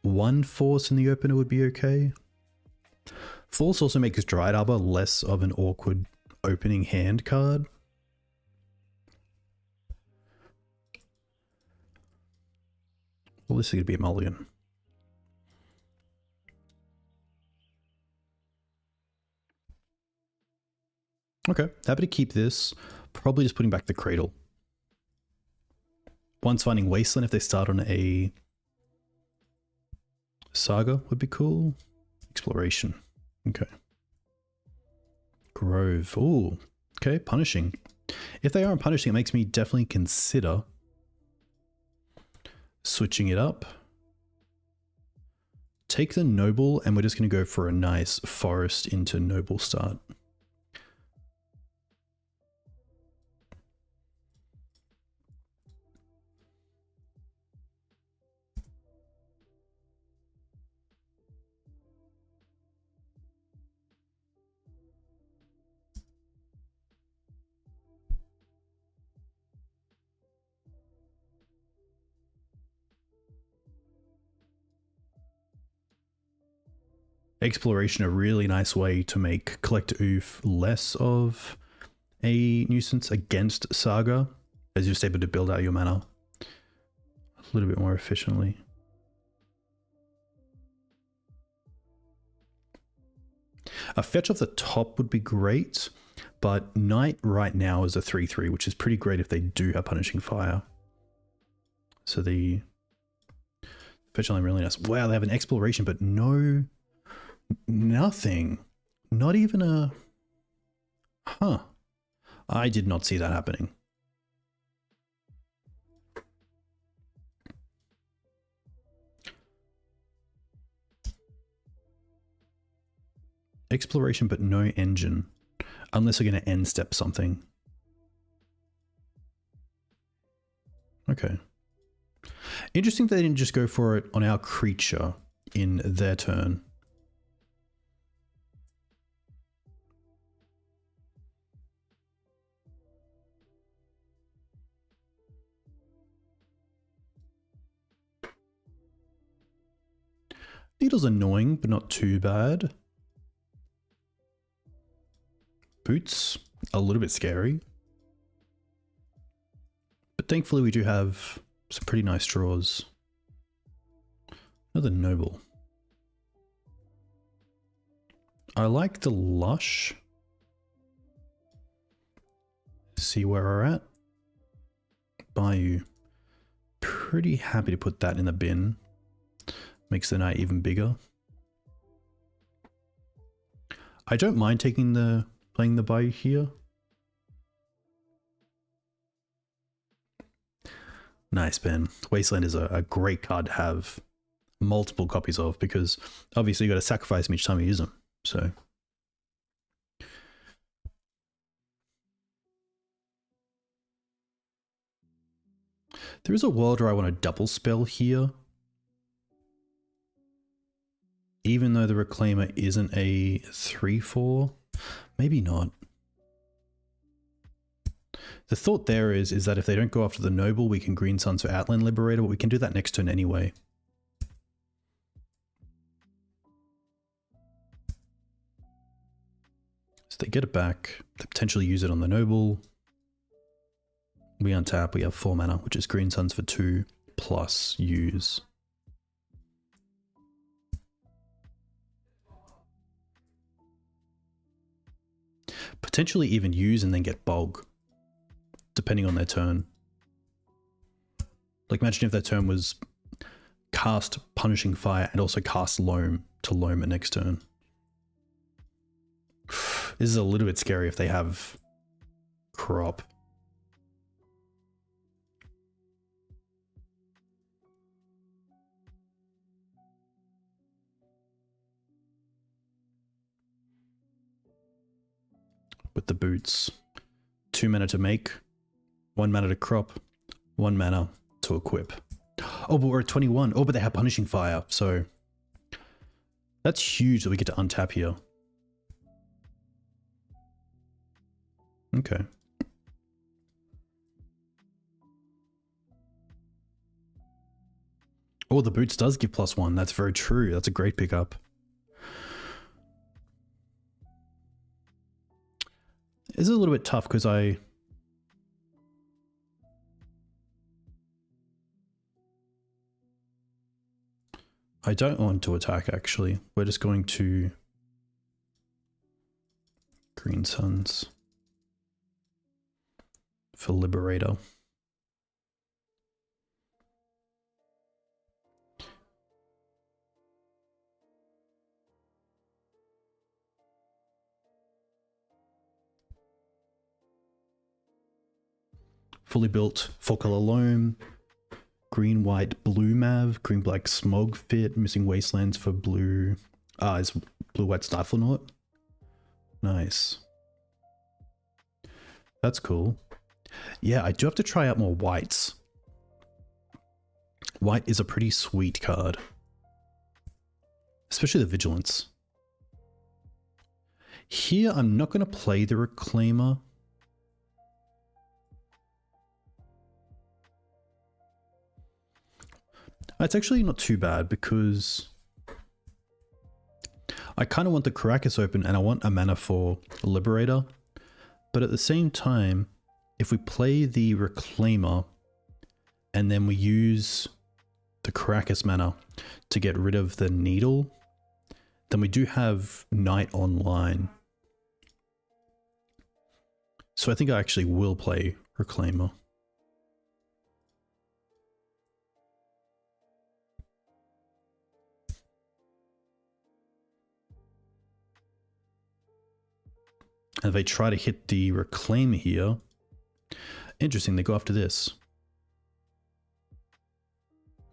1 Force in the opener would be okay. Force also makes Dryad Arbor less of an awkward opening hand card. Well, this is going to be a mulligan. Okay, happy to keep this. Probably just putting back the Cradle. Once finding Wasteland if they start on a Saga would be cool. Exploration. Okay. Grove. Ooh. Okay, punishing. If they aren't punishing, it makes me definitely consider switching it up. Take the Noble, and we're just going to go for a nice Forest into Noble start. Exploration, a really nice way to make Collector Ouphe less of a nuisance against Saga, as you're just able to build out your mana a little bit more efficiently. A fetch off the top would be great, but Knight right now is a 3/3, which is pretty great if they do have Punishing Fire. So the fetch line really nice. Wow, they have an Exploration, but no... nothing. Not even a... Huh. I did not see that happening. Exploration, but no engine. Unless they're going to end step something. Okay. Interesting that they didn't just go for it on our creature in their turn. Needle's annoying, but not too bad. Boots, a little bit scary. But thankfully we do have some pretty nice draws. Another Noble. I like the Lush. See where we're at. Bayou. Pretty happy to put that in the bin. Makes the night even bigger. I don't mind playing the Bayou here. Nice, Ben. Wasteland is a great card to have multiple copies of because obviously you got to sacrifice them each time you use them. So there is a world where I want to double spell here. Even though the Reclaimer isn't a 3/4, maybe not. The thought there is that if they don't go after the Noble, we can Green Suns for Outland Liberator, but we can do that next turn anyway. So they get it back, they potentially use it on the Noble. We untap, we have 4 mana, which is Green Suns for 2 plus use. Potentially even use and then get Bog, depending on their turn. Like imagine if their turn was cast Punishing Fire and also cast Loam to Loam it next turn. This is a little bit scary if they have Crop. with the boots. 2 mana to make, 1 mana to crop, 1 mana to equip. Oh, but we're at 21. Oh, but they have Punishing Fire, so that's huge that we get to untap here. Okay. Oh, the boots does give +1. That's very true. That's a great pickup. It's a little bit tough because I don't want to attack, actually. We're just going to Green Suns for Liberator. Fully built 4-color loam, green, white, blue Mav, green, black Smog fit, missing Wastelands for blue. Is blue, white Stiflenaut. Nice. That's cool. Yeah, I do have to try out more whites. White is a pretty sweet card. Especially the Vigilance. Here, I'm not going to play the Reclaimer. It's actually not too bad because I kind of want the Karakas open and I want a mana for Liberator. But at the same time, if we play the Reclaimer and then we use the Karakas mana to get rid of the Needle, then we do have Night online. So I think I actually will play Reclaimer. And if they try to hit the Reclaimer here, interesting, they go after this.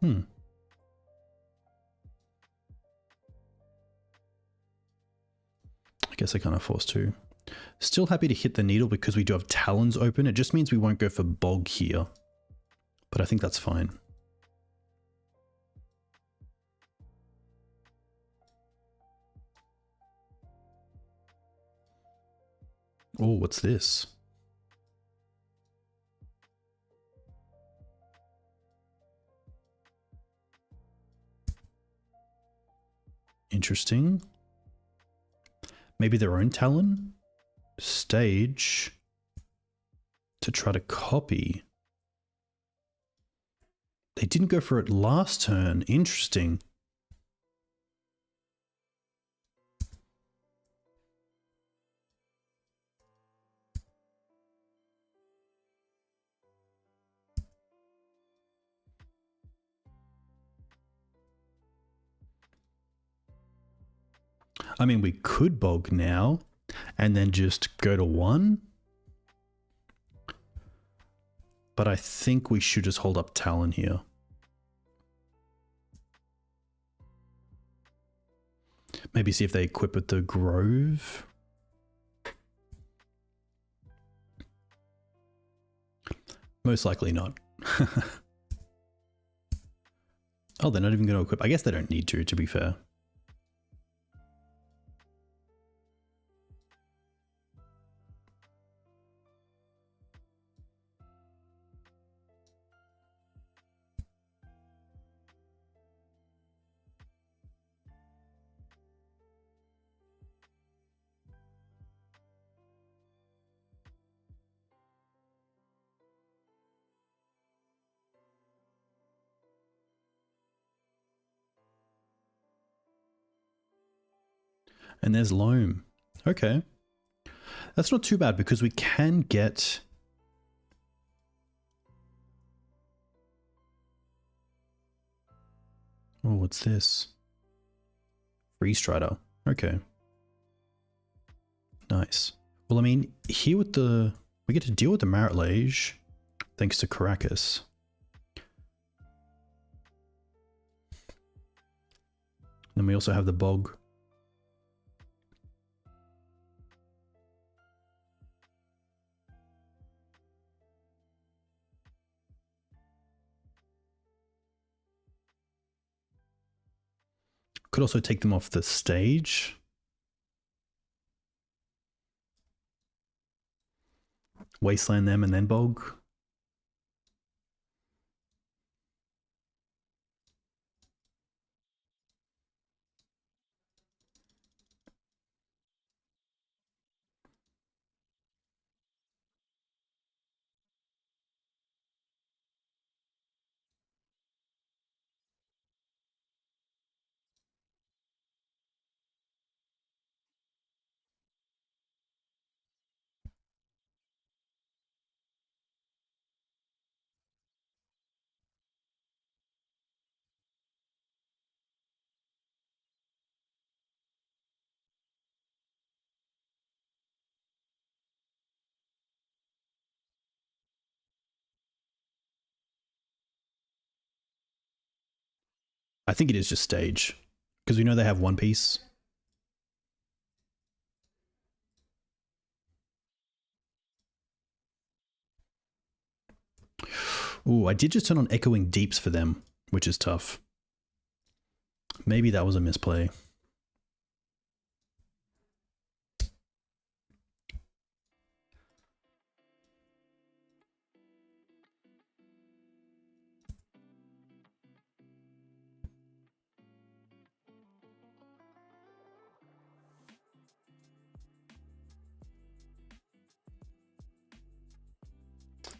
I guess I kind of forced to. Still happy to hit the Needle because we do have Talons open. It just means we won't go for Bog here. But I think that's fine. Oh, what's this? Interesting. Maybe their own Talon? Stage to try to copy. They didn't go for it last turn. Interesting. I mean, we could Bog now and then just go to 1. But I think we should just hold up Talon here. Maybe see if they equip with the Grove. Most likely not. Oh, they're not even going to equip. I guess they don't need to be fair. And there's Loam. Okay. That's not too bad because we can get... Oh, what's this? Free Strider. Okay. Nice. Well, I mean, here with the... We get to deal with the Marit Lage, thanks to Karakas. Then we also have the Bog. Could also take them off the stage. Wasteland them and then bog. I think it is just stage, because we know they have one piece. Ooh, I did just turn on Echoing Deeps for them, which is tough. Maybe that was a misplay.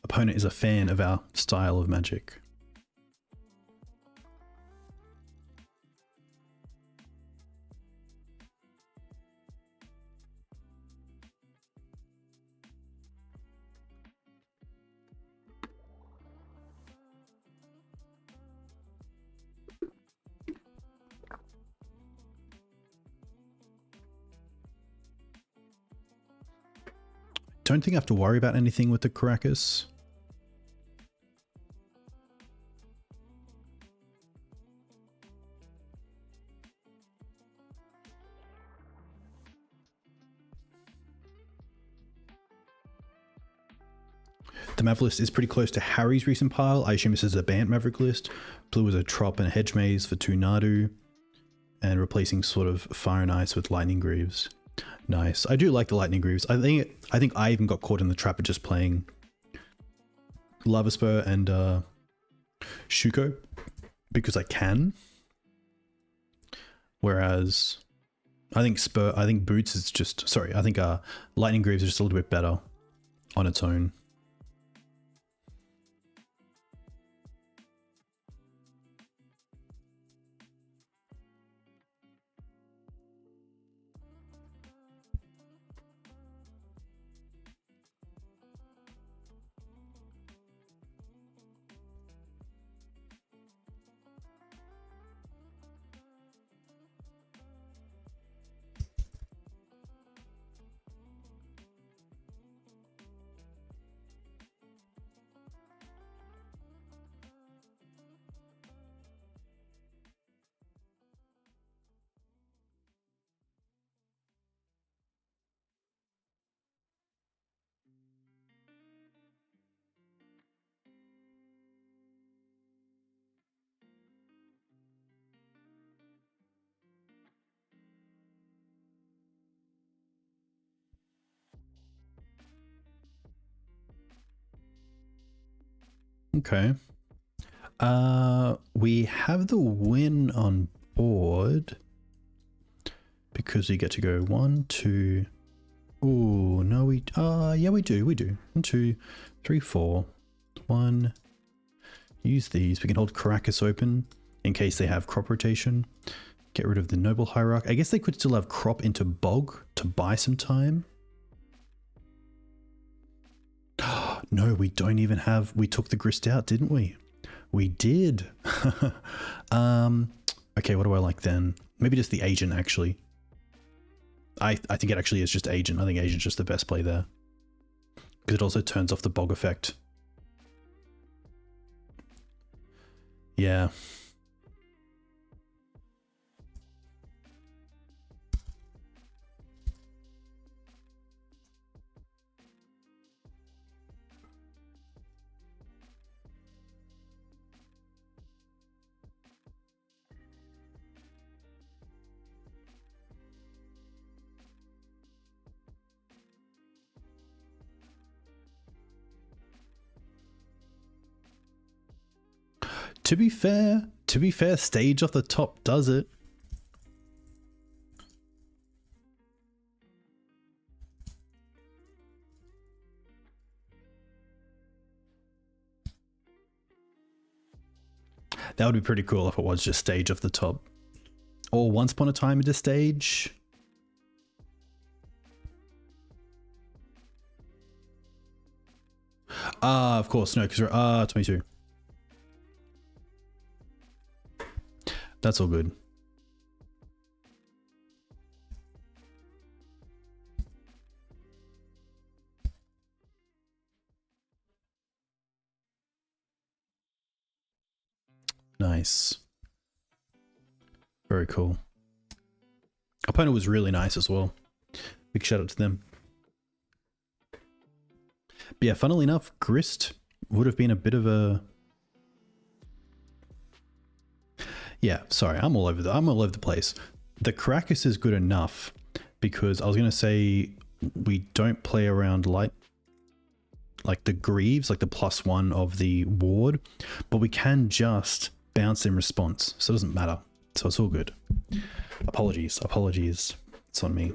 Opponent is a fan of our style of Magic. Don't think I have to worry about anything with the Karakas. The Mav list is pretty close to Harry's recent pile. I assume this is a Bant Maverick list. Blue is a Trop and a Hedge Maze for 2 Nadu. And replacing sort of Fire and Ice with Lightning Greaves. Nice. I do like the Lightning Greaves. I think I even got caught in the trap of just playing Lava Spur and Shuko because I can. Whereas I think Boots is just, sorry, I think Lightning Greaves is just a little bit better on its own. Okay. We have the win on board because we get to go 1, 2. Oh no, yeah, we do. 1, 2, 3, 4. 1. Use these. We can hold Karakas open in case they have crop rotation. Get rid of the Noble Hierarch. I guess they could still have crop into Bog to buy some time. No, we don't even have... We took the Grist out, didn't we? We did. Okay, what do I like then? Maybe just the Agent, actually. I think it actually is just Agent. I think Agent's just the best play there. Because it also turns off the Bog effect. Yeah. To be fair, stage off the top does it. That would be pretty cool if it was just stage off the top. Or once upon a time into stage. Of course, no, because we're 22. That's all good. Nice. Very cool. Opponent was really nice as well. Big shout out to them. But yeah, funnily enough, Grist would have been a bit of a... Yeah, sorry, I'm all over the place. The Karakas is good enough because I was going to say we don't play around like the Greaves, like the +1 of the ward, but we can just bounce in response, so it doesn't matter. So it's all good. Apologies. It's on me.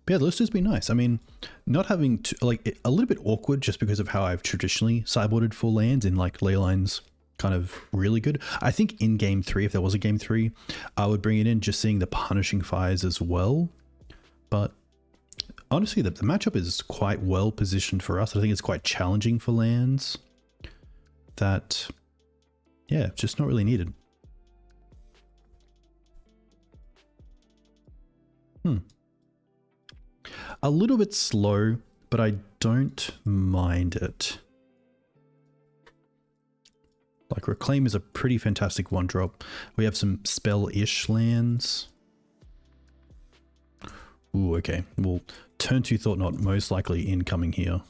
But yeah, the list has been nice. I mean, not having to, like, a little bit awkward just because of how I've traditionally sideboarded for lands in like Leyline's kind of really good. I think in game 3, if there was a game 3, I would bring it in just seeing the punishing fires as well. But honestly, the matchup is quite well positioned for us. I think it's quite challenging for lands that, yeah, just not really needed. A little bit slow, but I don't mind it. Like, Reclaim is a pretty fantastic 1-drop. We have some spell-ish lands. Ooh, okay. Well, turn 2 Thought Knot most likely incoming here.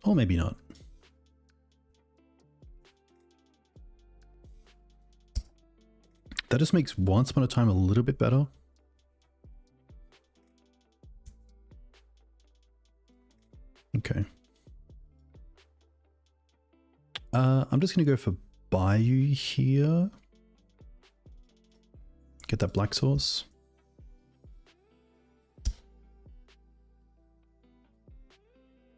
Or maybe not. That just makes Once Upon a Time a little bit better. Okay. I'm just going to go for Bayou here. Get that black source.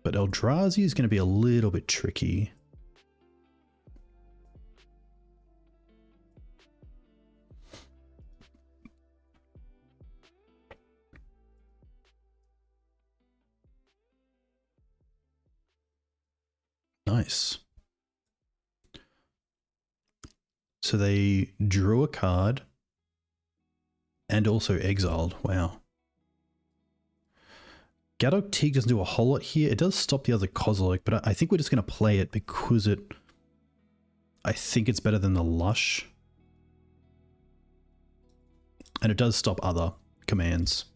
But Eldrazi is going to be a little bit tricky. Nice. So they drew a card and also exiled. Wow. Gaddock Teeg doesn't do a whole lot here. It does stop the other Kozilek, but I think we're just going to play it because I think it's better than the Lush. And it does stop other commands.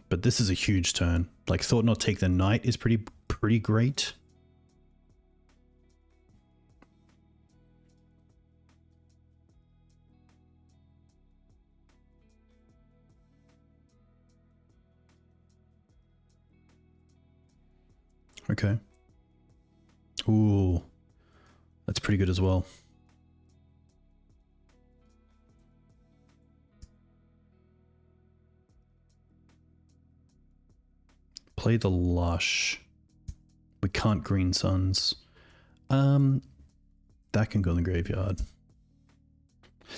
But this is a huge turn. Like, Thought Not Take the Knight is pretty great. Okay. Ooh. That's pretty good as well. Play the Lush. We can't Green Suns. That can go in the graveyard.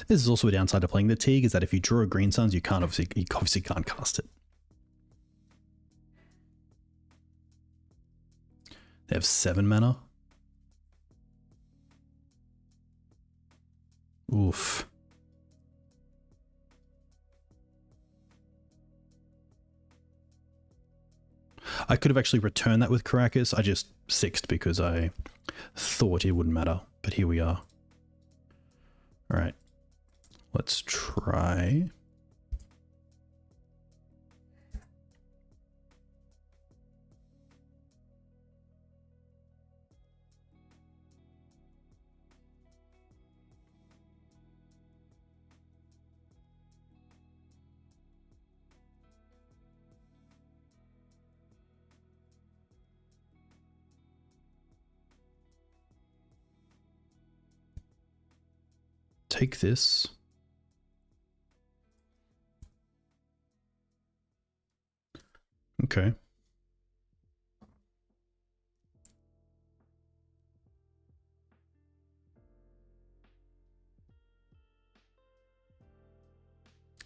This is also a downside to playing the Teeg, is that if you draw a Green Suns, you obviously can't cast it. They have 7 mana. Oof. I could have actually returned that with Karakas. I just sixed because I thought it wouldn't matter. But here we are. All right. Let's try. take this. Okay.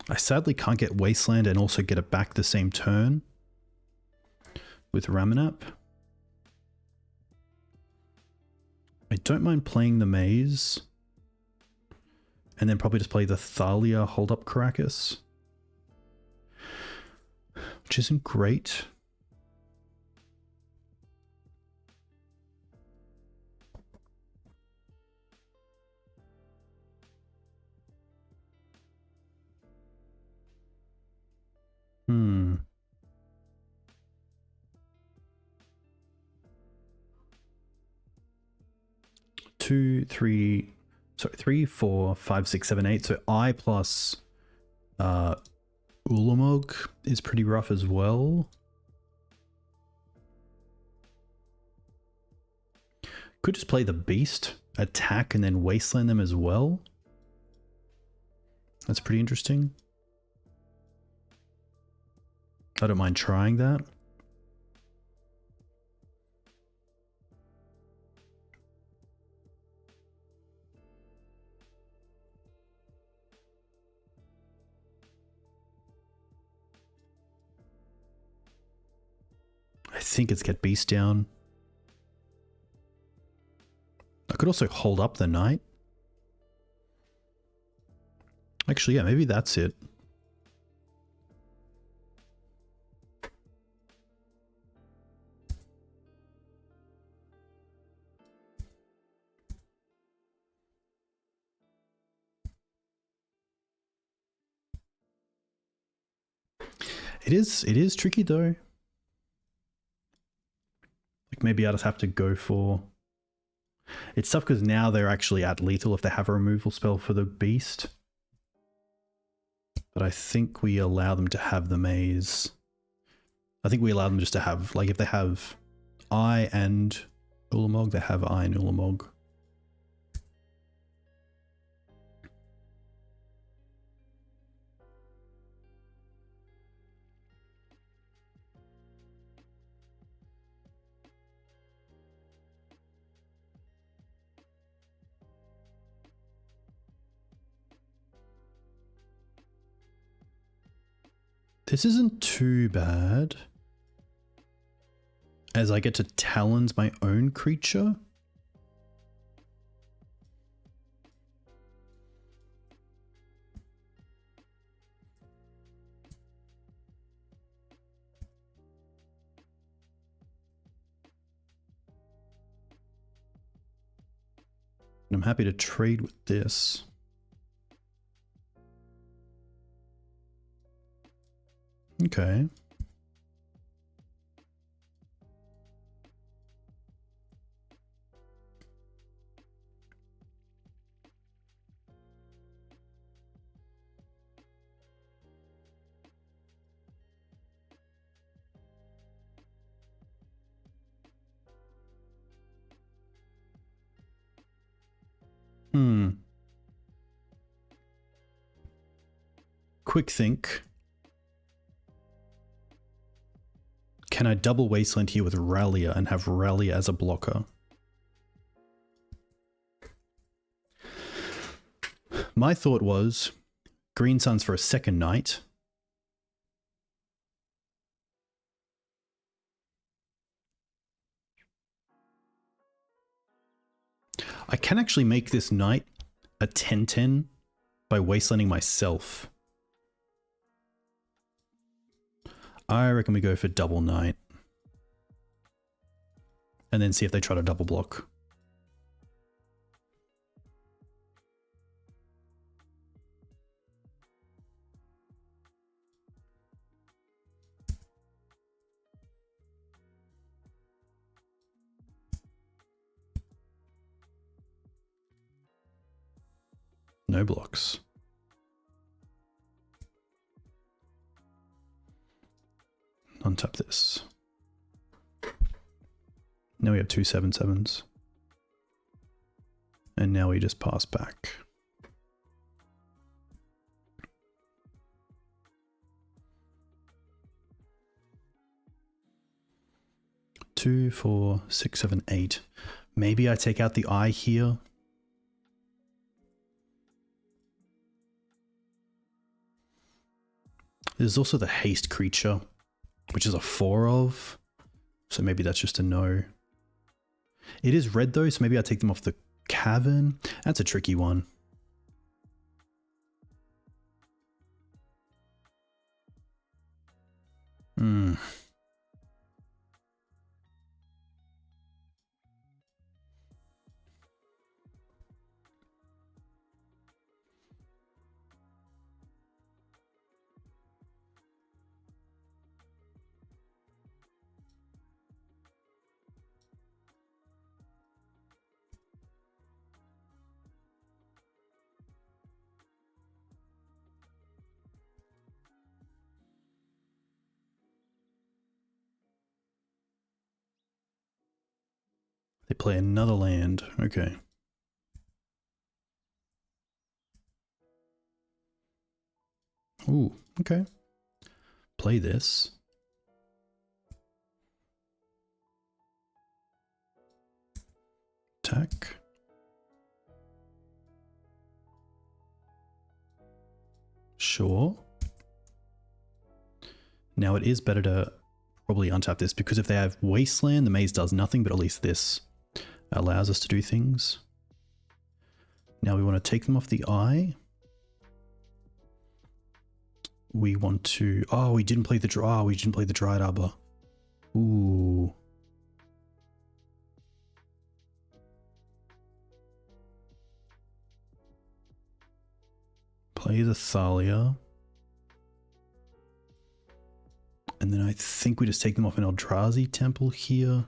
I sadly can't get Wasteland and also get it back the same turn with Ramanap. I don't mind playing the Maze and then probably just play the Thalia hold up Karakas, which isn't great. Hmm. Three, 4, 5, 6, 7, 8. So I plus Ulamog is pretty rough as well. Could just play the Beast, attack, and then Wasteland them as well. That's pretty interesting. I don't mind trying that. I think it's get Beast down. I could also hold up the Knight. Actually, yeah, maybe that's it. It is tricky though. Like maybe I just have to go for... It's tough because now they're actually at lethal if they have a removal spell for the Beast. But I think we allow them to have the Maze. I think we allow them just to have, like if they have Eye and Ulamog, they have Eye and Ulamog. This isn't too bad, as I get to Talons my own creature. And I'm happy to trade with this. Okay. Quick think. Can I double Wasteland here with Rallier and have Rallier as a blocker? My thought was Green Suns for a second Knight. I can actually make this Knight a 10/10 by Wastelanding myself. I reckon we go for double Knight. And then see if they try to double block. No blocks. Untap this. Now we have 2 7/7s. And now we just pass back. 2, 4, 6, 7, 8. Maybe I take out the eye here. There's also the haste creature, which is a 4 of. So maybe that's just a no. It is red though, so maybe I take them off the cavern. That's a tricky one. They play another land. Okay. Ooh, okay. Play this. Attack. Sure. Now it is better to probably untap this, because if they have Wasteland, the Maze does nothing, but at least this allows us to do things. Now we want to take them off the eye. We want to... Oh, we didn't play the Dryad Arbor. Ooh. Play the Thalia. And then I think we just take them off an Eldrazi Temple here.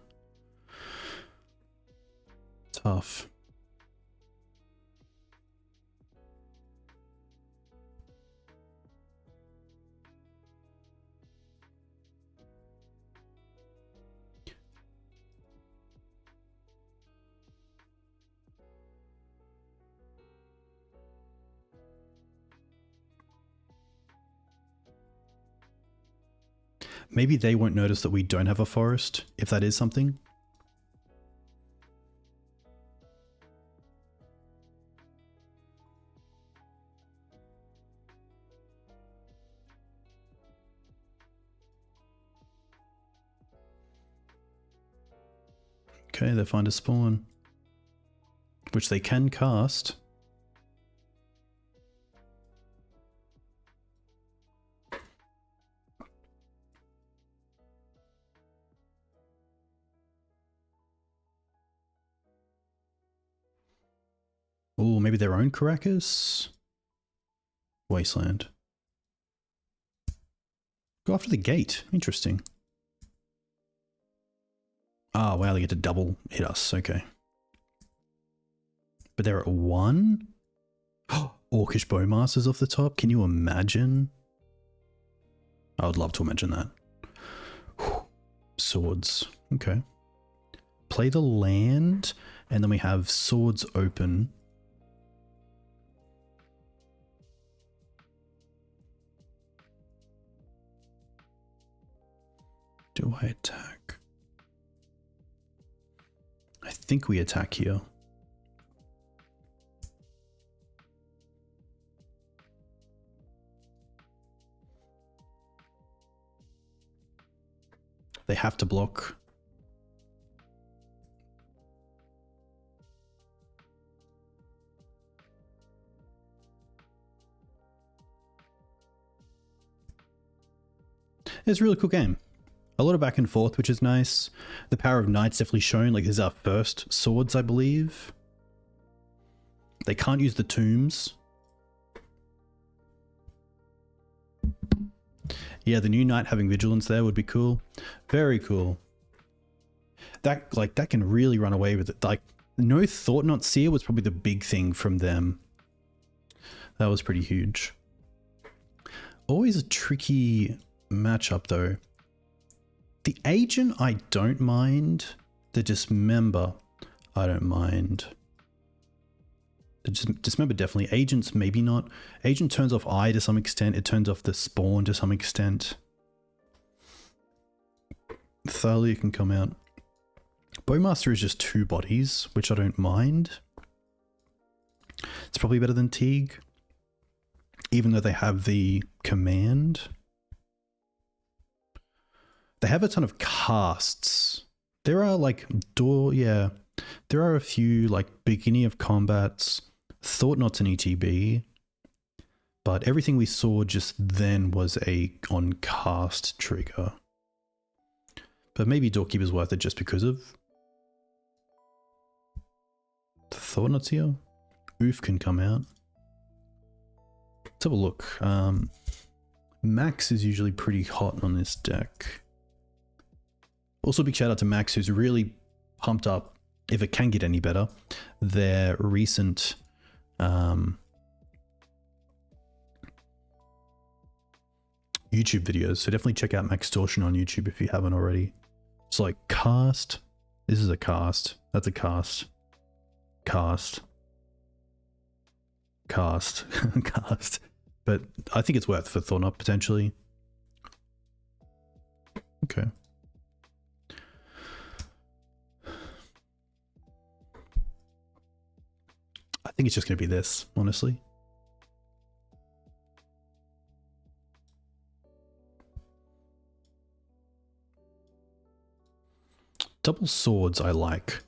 Tough. Maybe they won't notice that we don't have a forest, if that is something. Okay, they find a spawn, which they can cast. Oh, maybe their own Karakas? Wasteland. Go after the gate. Interesting. Ah, wow, they get to double hit us. Okay. But they're at 1? Orcish Bowmasters off the top. Can you imagine? I would love to imagine that. Swords. Okay. Play the land, and then we have swords open. Do I attack? I think we attack here. They have to block. It's a really cool game. A lot of back and forth, which is nice. The power of Knight's definitely shown. Like, this is our first swords, I believe. They can't use the tombs. Yeah, the new Knight having Vigilance there would be cool. Very cool. That can really run away with it. Like, no Thought Not Seer was probably the big thing from them. That was pretty huge. Always a tricky matchup, though. The Agent, I don't mind. The Dismember, I don't mind. The Dismember, definitely. Agents, maybe not. Agent turns off Eye to some extent. It turns off the Spawn to some extent. Thalia can come out. Bowmaster is just 2 bodies, which I don't mind. It's probably better than Teeg, even though they have the command. They have a ton of casts. There are like there are a few like beginning of combats. Thought Knot's an ETB, but everything we saw just then was a on cast trigger. But maybe Doorkeeper's worth it just because of the Thought Knot's here. Ouphe can come out. Let's have a look. Max is usually pretty hot on this deck. Also, big shout out to Max, who's really pumped up, if it can get any better, their recent YouTube videos. So definitely check out Maxtortion on YouTube if you haven't already. It's like cast. This is a cast. That's a cast. Cast. Cast. Cast. But I think it's worth for Thought Knot potentially. Okay. I think it's just going to be this, honestly. Double swords I like.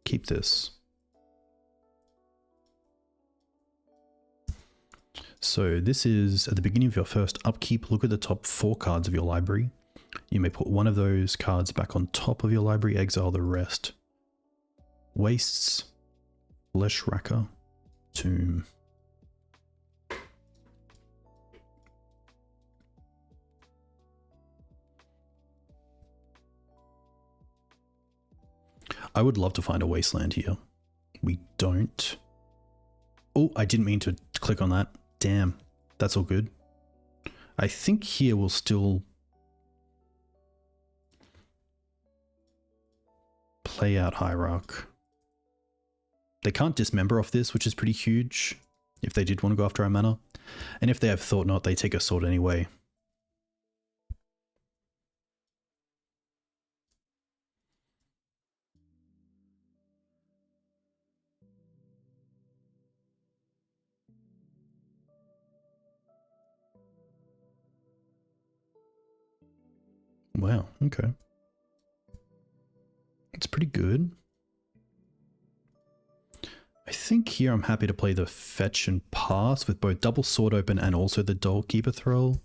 Keep this. So this is at the beginning of your first upkeep. Look at the top 4 cards of your library. You may put one of those cards back on top of your library, exile the rest. Wastes, Flesh Racker, Tomb. I would love to find a wasteland here. We don't. Oh, I didn't mean to click on that. Damn, that's all good. I think here we'll still play out Hierarch. They can't dismember off this, which is pretty huge if they did want to go after our mana. And if they have Thought Knot, they take a sword anyway. Wow, okay. It's pretty good. I think here I'm happy to play the fetch and pass with both double sword open and also the Doorkeeper Thrull.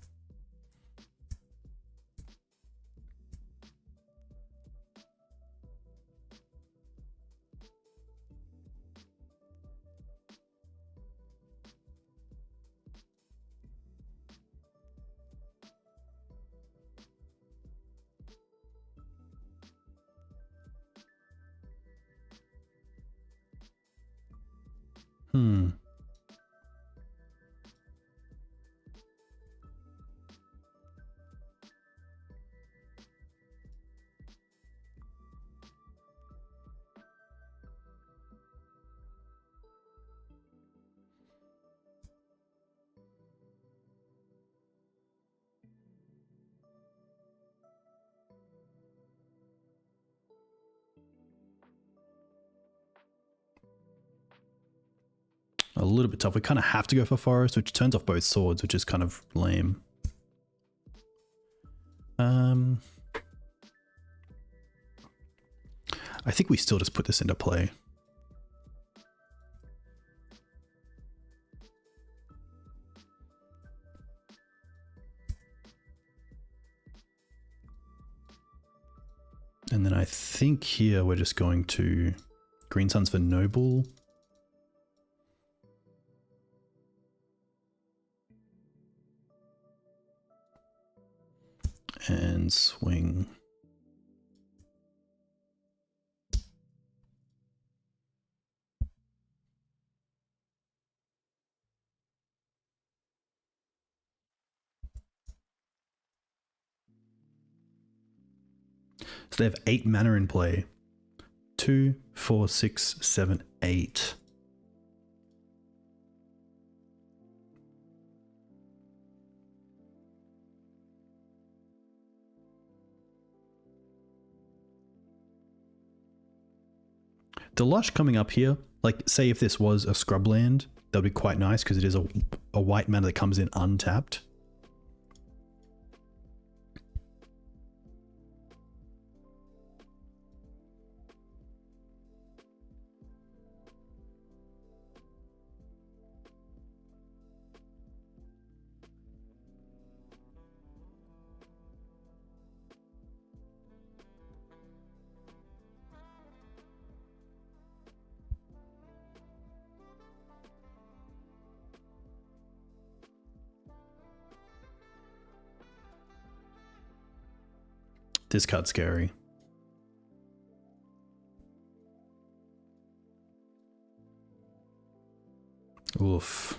A little bit tough. We kind of have to go for forest, which turns off both swords, which is kind of lame. I think we still just put this into play. And then I think here we're just going to Green Suns for Noble. And swing. So they have 8 mana in play. 2, 4, 6, 7, 8. The Lush coming up here, like say if this was a scrub land, that would be quite nice because it is a white mana that comes in untapped. This card's scary. Oof.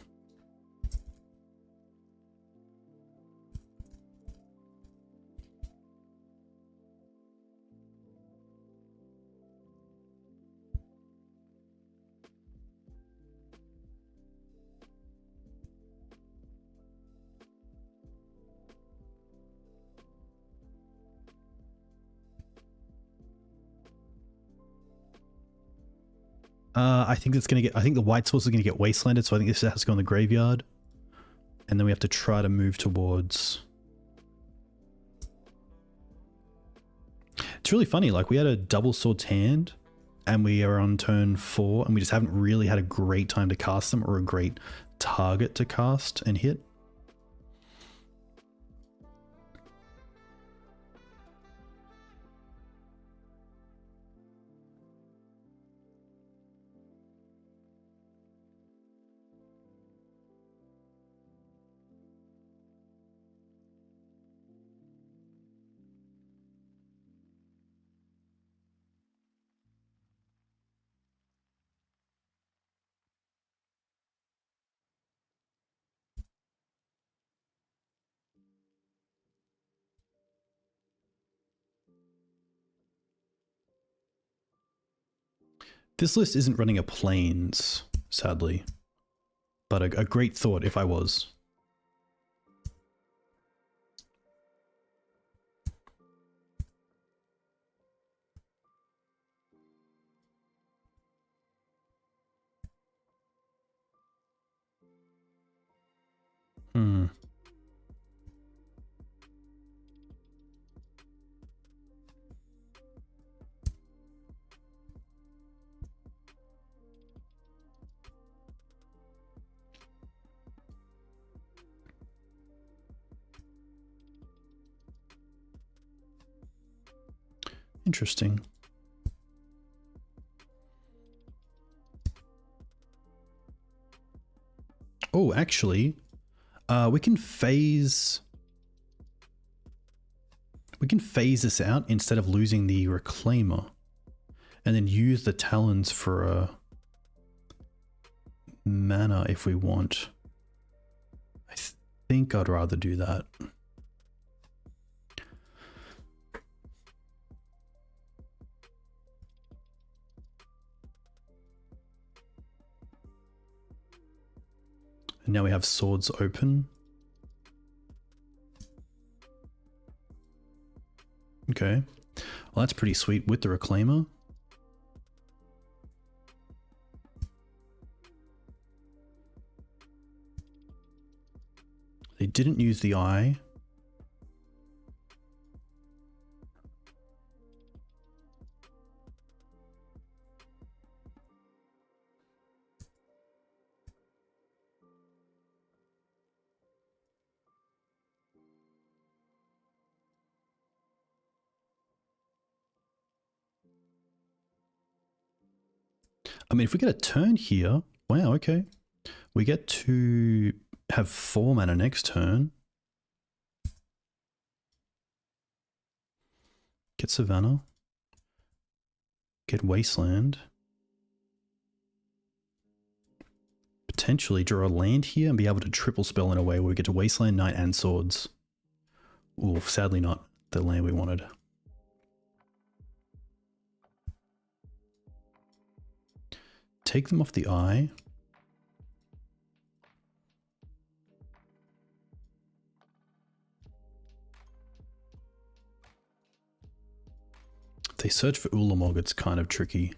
I think it's gonna get. I think the white source is gonna get wastelanded, so I think this has to go in the graveyard, and then we have to try to move towards. It's really funny. Like we had a double swords hand, and we are on turn 4, and we just haven't really had a great time to cast them or a great target to cast and hit. This list isn't running a plains, sadly, but a great thought if I was. Interesting. Oh, actually, we can phase this out instead of losing the Reclaimer, and then use the Talons for a mana if we want. I think I'd rather do that. And now we have swords open. Okay. Well, that's pretty sweet with the Reclaimer. They didn't use the eye. I mean, if we get a turn here, wow, okay. We get to have 4 mana next turn. Get Savannah. Get Wasteland. Potentially draw a land here and be able to triple spell in a way where we get to Wasteland, Knight, and Swords. Ooh, sadly not the land we wanted. Take them off the eye. If they search for Ulamog, it's kind of tricky.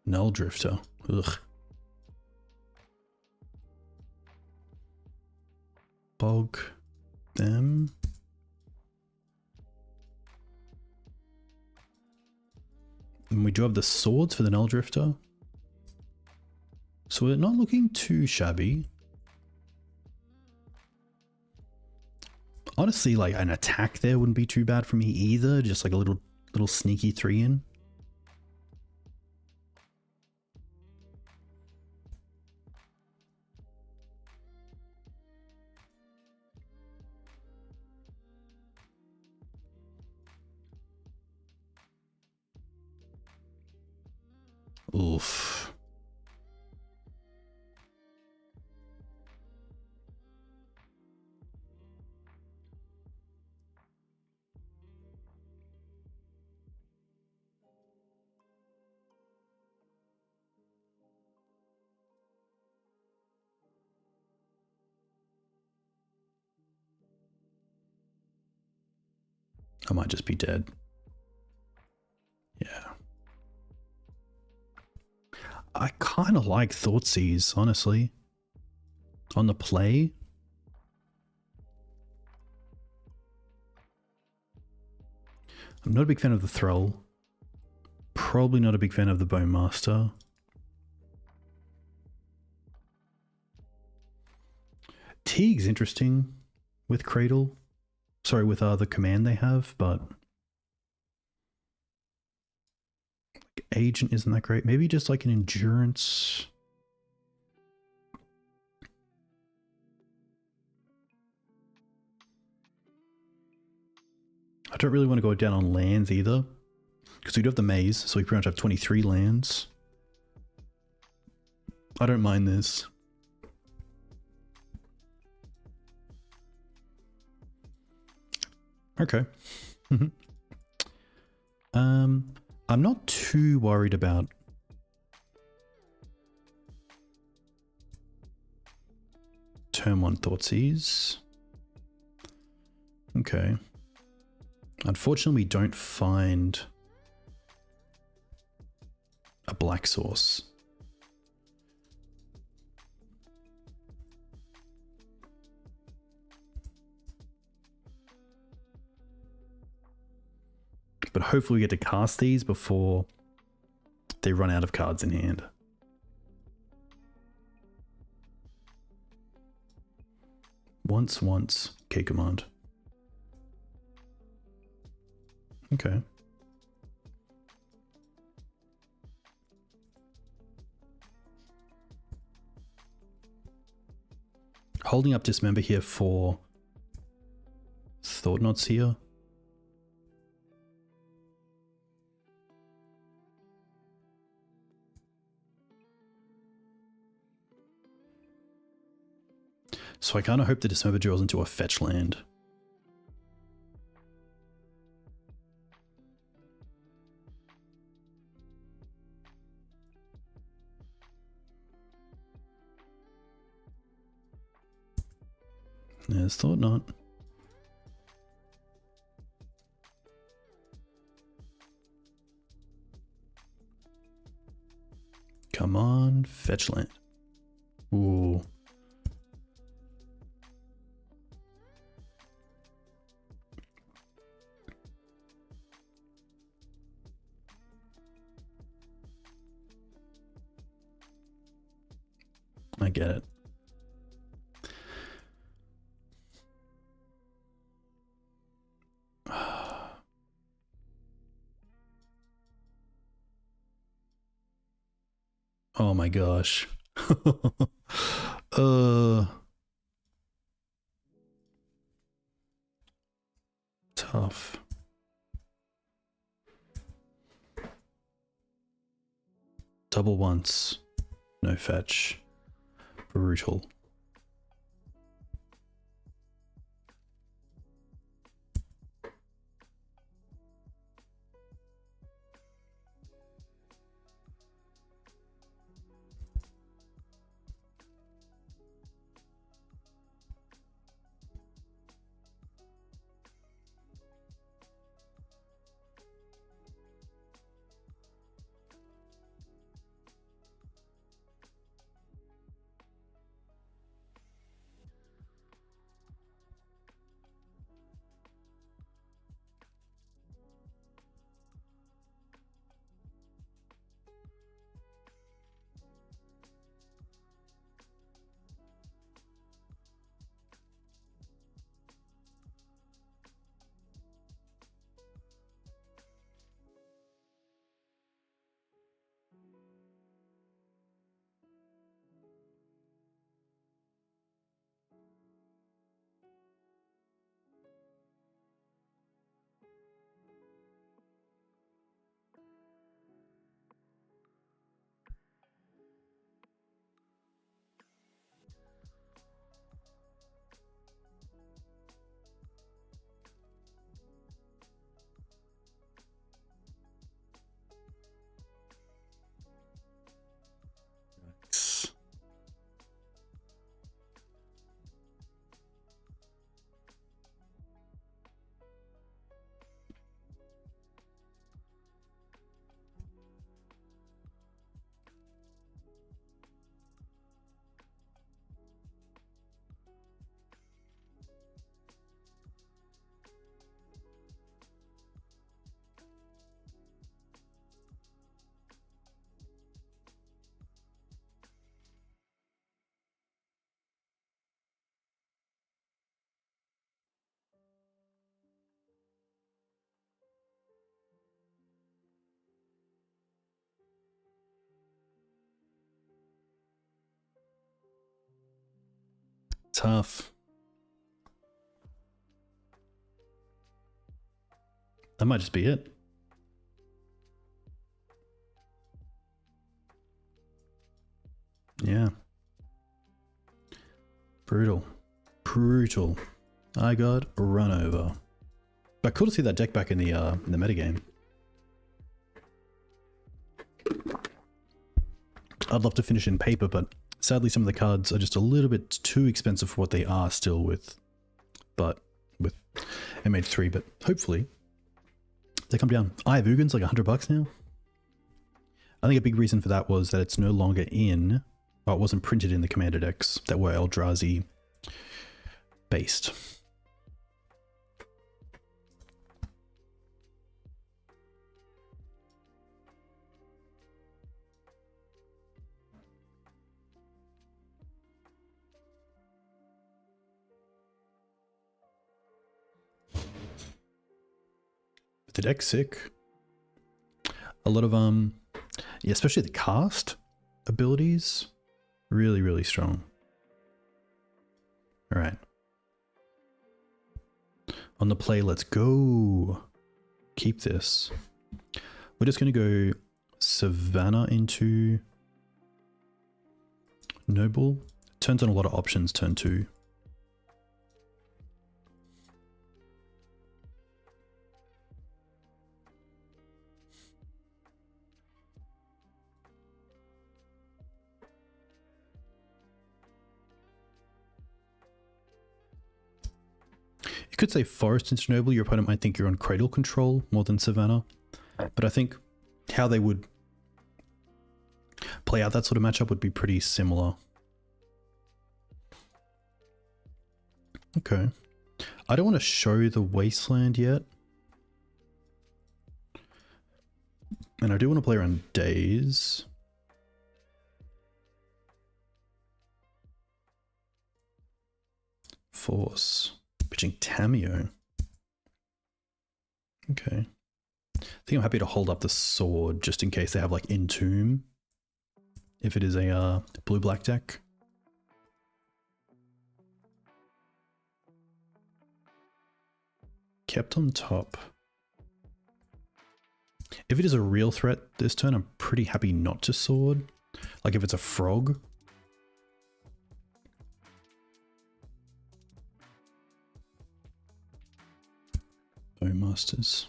Null Drifter. Ugh. Bog them. And we do have the swords for the Null Drifter. So we're not looking too shabby. Honestly, like an attack there wouldn't be too bad for me either. Just like a little sneaky 3-in. Oof. I might just be dead. Yeah. I kind of like Thoughtseize, honestly. On the play. I'm not a big fan of the Thrull. Probably not a big fan of the Bowmaster. Teeg's interesting with Cradle. Sorry, with the command they have, but Agent isn't that great. Maybe just like an Endurance. I don't really want to go down on lands either, because we do have the Maze, so we pretty much have 23 lands. I don't mind this. Okay. I'm not too worried about turn 1 Thoughtseize. Okay. Unfortunately, we don't find a black source. But hopefully we get to cast these before they run out of cards in hand. Once, key command. Okay. Holding up Dismember here for Thought-Knots here. So I kind of hope the Dismember draws into a fetch land. Yes, thought not. Come on, fetch land. Ooh. I get it. Oh my gosh. Tough. Double once. No fetch. Brutal. tough. That might just be it. Yeah. Brutal. Brutal. I got run over. But cool to see that deck back in the metagame. I'd love to finish in paper, but sadly some of the cards are just a little bit too expensive for what they are still with MH3, but hopefully they come down. Eye of Ugin's like $100 now. I think a big reason for that was that it's no longer in, well, it wasn't printed in the commander decks that were Eldrazi based. The deck's sick. A lot of yeah, especially the cast abilities, really, really strong. All right. On the play, let's go. Keep this. We're just going to go Savannah into Noble. Turns on a lot of options, turn 2. You could say Forest into Noble. Your opponent might think you're on Cradle control more than Savannah. But I think how they would play out that sort of matchup would be pretty similar. Okay. I don't want to show the Wasteland yet. And I do want to play around Days. Force. Pitching Tameo. Okay. I think I'm happy to hold up the sword just in case they have like Entomb. If it is a blue-black deck. Kept on top. If it is a real threat this turn, I'm pretty happy not to sword. Like if it's a frog. Bowmasters.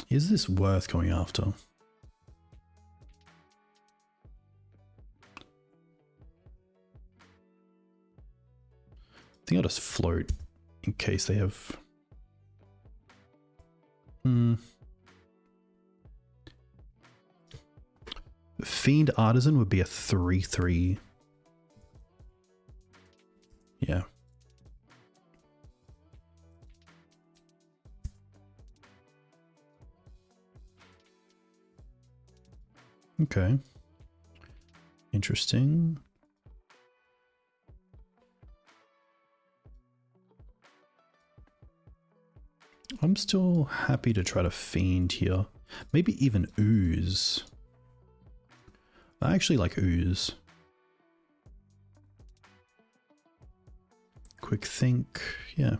Is this worth going after? I think I'll just float in case they have... Fiend Artisan would be a 3/3. Yeah. Okay. Interesting. I'm still happy to try to Fiend here. Maybe even Ooze. I actually like Ooze. Quick think. Yeah.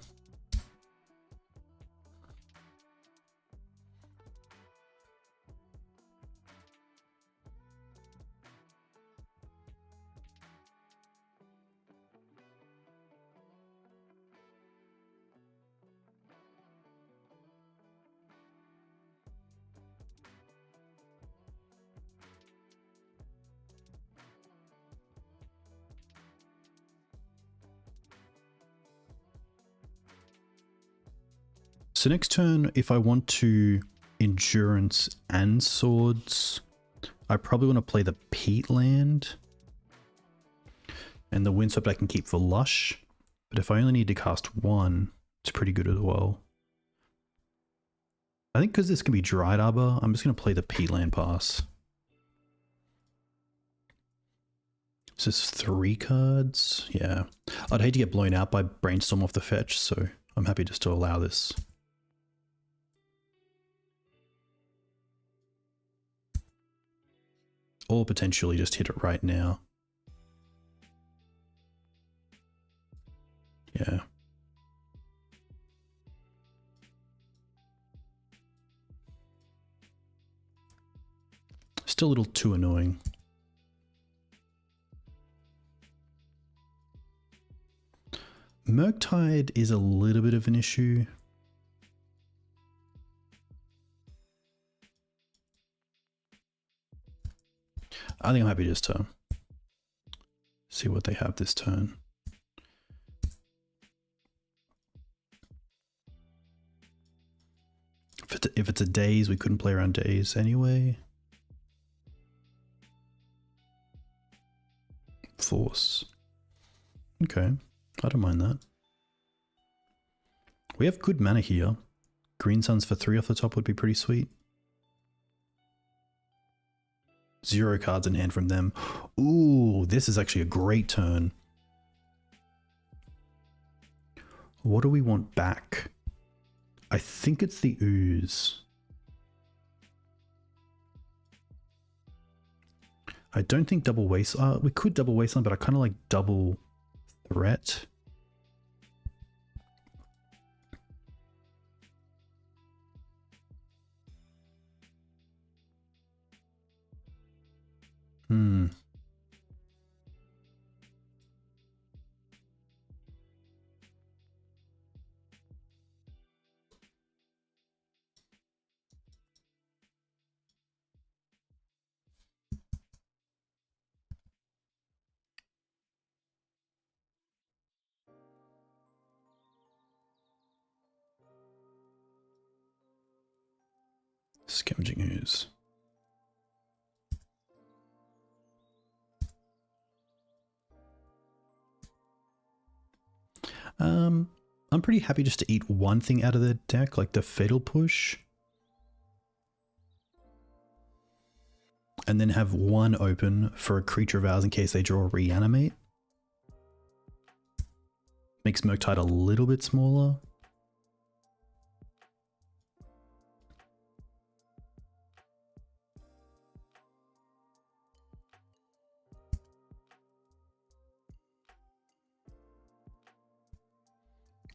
So next turn, if I want to Endurance and Swords, I probably want to play the Peatland. And the Windswept I can keep for Lush. But if I only need to cast one, it's pretty good as well. I think because this can be Dryad Arbor, I'm just going to play the Peatland pass. Is this 3 cards? Yeah. I'd hate to get blown out by Brainstorm off the fetch, so I'm happy just to allow this. Or potentially just hit it right now. Still a little too annoying. Murktide is a little bit of an issue. I think I'm happy just to see what they have this turn. If it's a daze, we couldn't play around daze anyway. Force. Okay, I don't mind that. We have good mana here. Green Suns for 3 off the top would be pretty sweet. 0 cards in hand from them. Ooh, this is actually a great turn. What do we want back? I think it's the Ooze. I don't think double waste. We could double wasteland, but I kind of like double threat. Scavenging Ooze. I'm pretty happy just to eat one thing out of the deck, like the Fatal Push. And then have one open for a creature of ours in case they draw Reanimate. Makes Murktide a little bit smaller.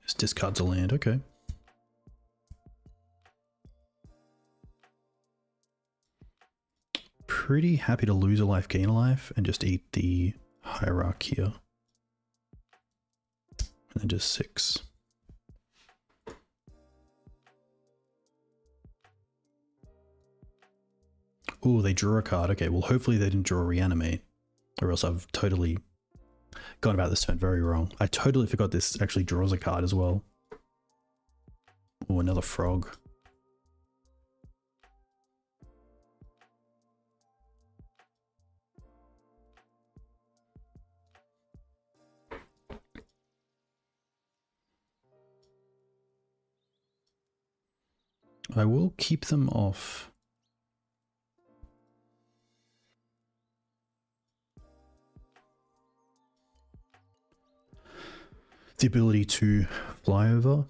Just discards a land, okay. Pretty happy to lose a life, gain a life, and just eat the Hierarch here. And then just 6. Ooh, they drew a card. Okay, well hopefully they didn't draw Reanimate. Or else I've totally gone about this turn very wrong. I totally forgot this actually draws a card as well. Ooh, another frog. I will keep them off. The ability to fly over.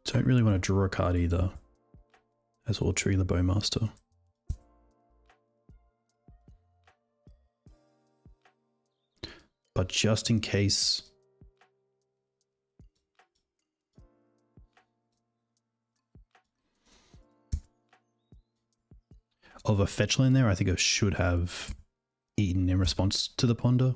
Don't really want to draw a card either, as well tree the Bowmaster. But just in case of a fetch land there, I think I should have eaten in response to the Ponder.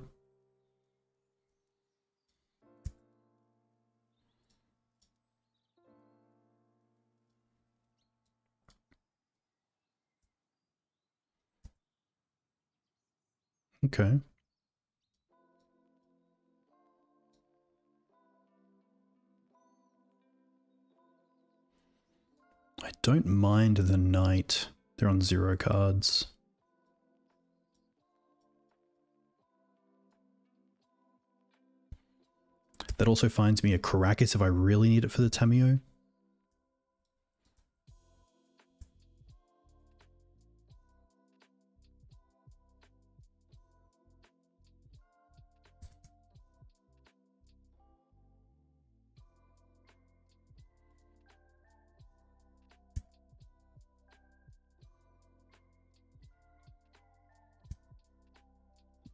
Okay. I don't mind the Knight. They're on 0 cards. That also finds me a Karakas if I really need it for the Tamiyo.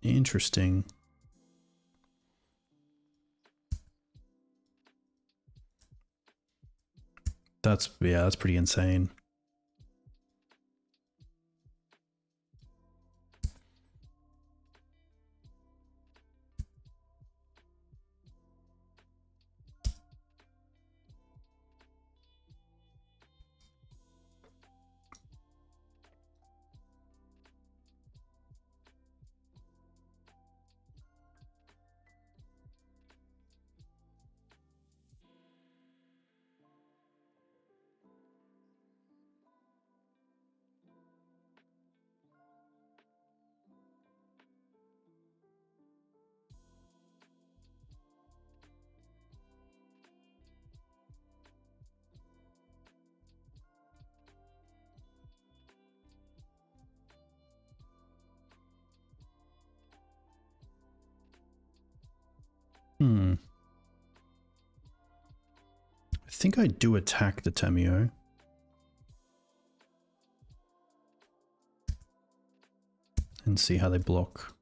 Interesting. That's pretty insane. I think I do attack the Tameo. And see how they block.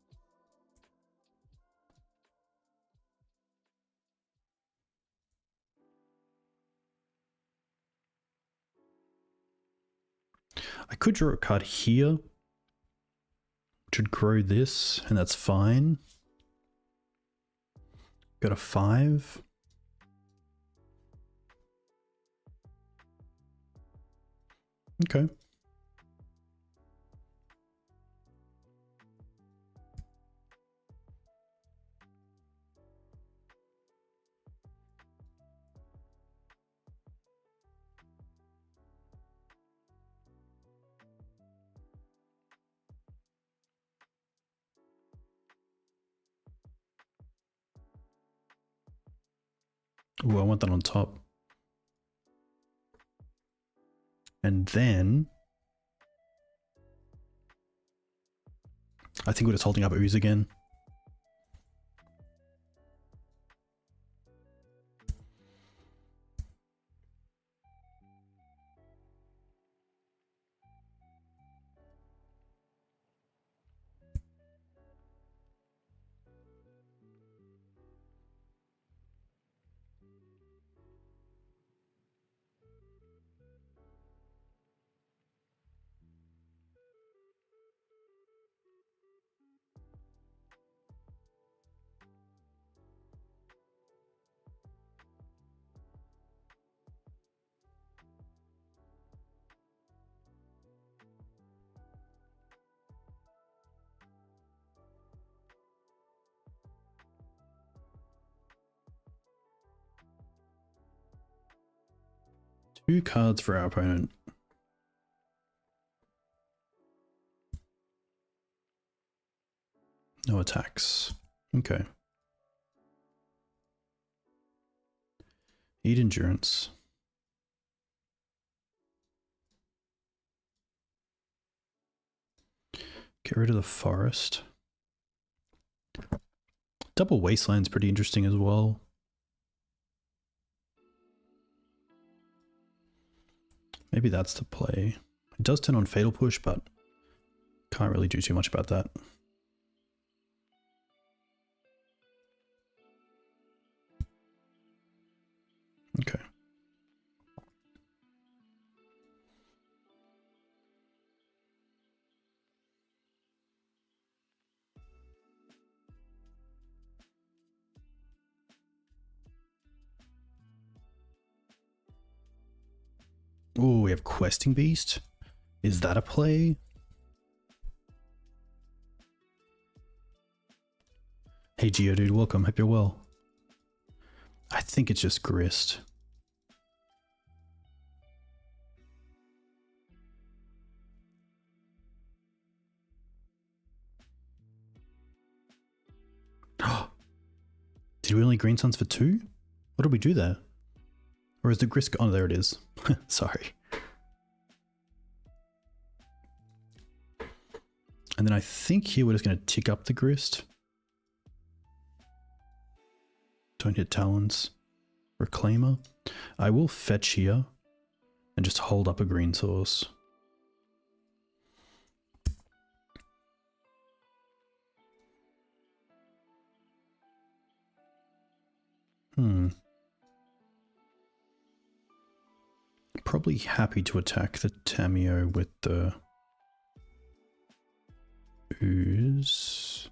I could draw a card here, which would grow this, and that's fine. Got a 5. Okay. Ooh, I want that on top. And then I think we're just holding up Ooze again. Two cards for our opponent. No attacks. Okay. Eat endurance. Get rid of the forest. Double Wasteland's pretty interesting as well. Maybe that's the play. It does turn on Fatal Push, but can't really do too much about that. Okay. Oh, we have Questing Beast. Is that a play? Hey Geodude, welcome. Hope you're well. I think it's just Grist. Did we only Green Suns for 2? What did we do there? Or is the Grist... Oh, there it is. Sorry. And then I think here we're just going to tick up the Grist. Don't hit Talons. Reclaimer. I will fetch here and just hold up a green source. probably happy to attack the Tamiyo with the Ooze.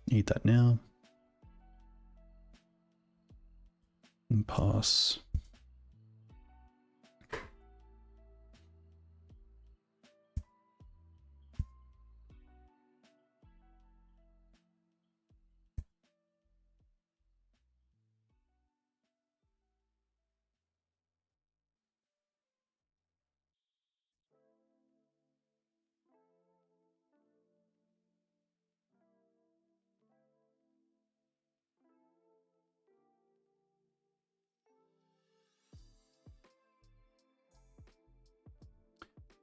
Eat that now. And pass.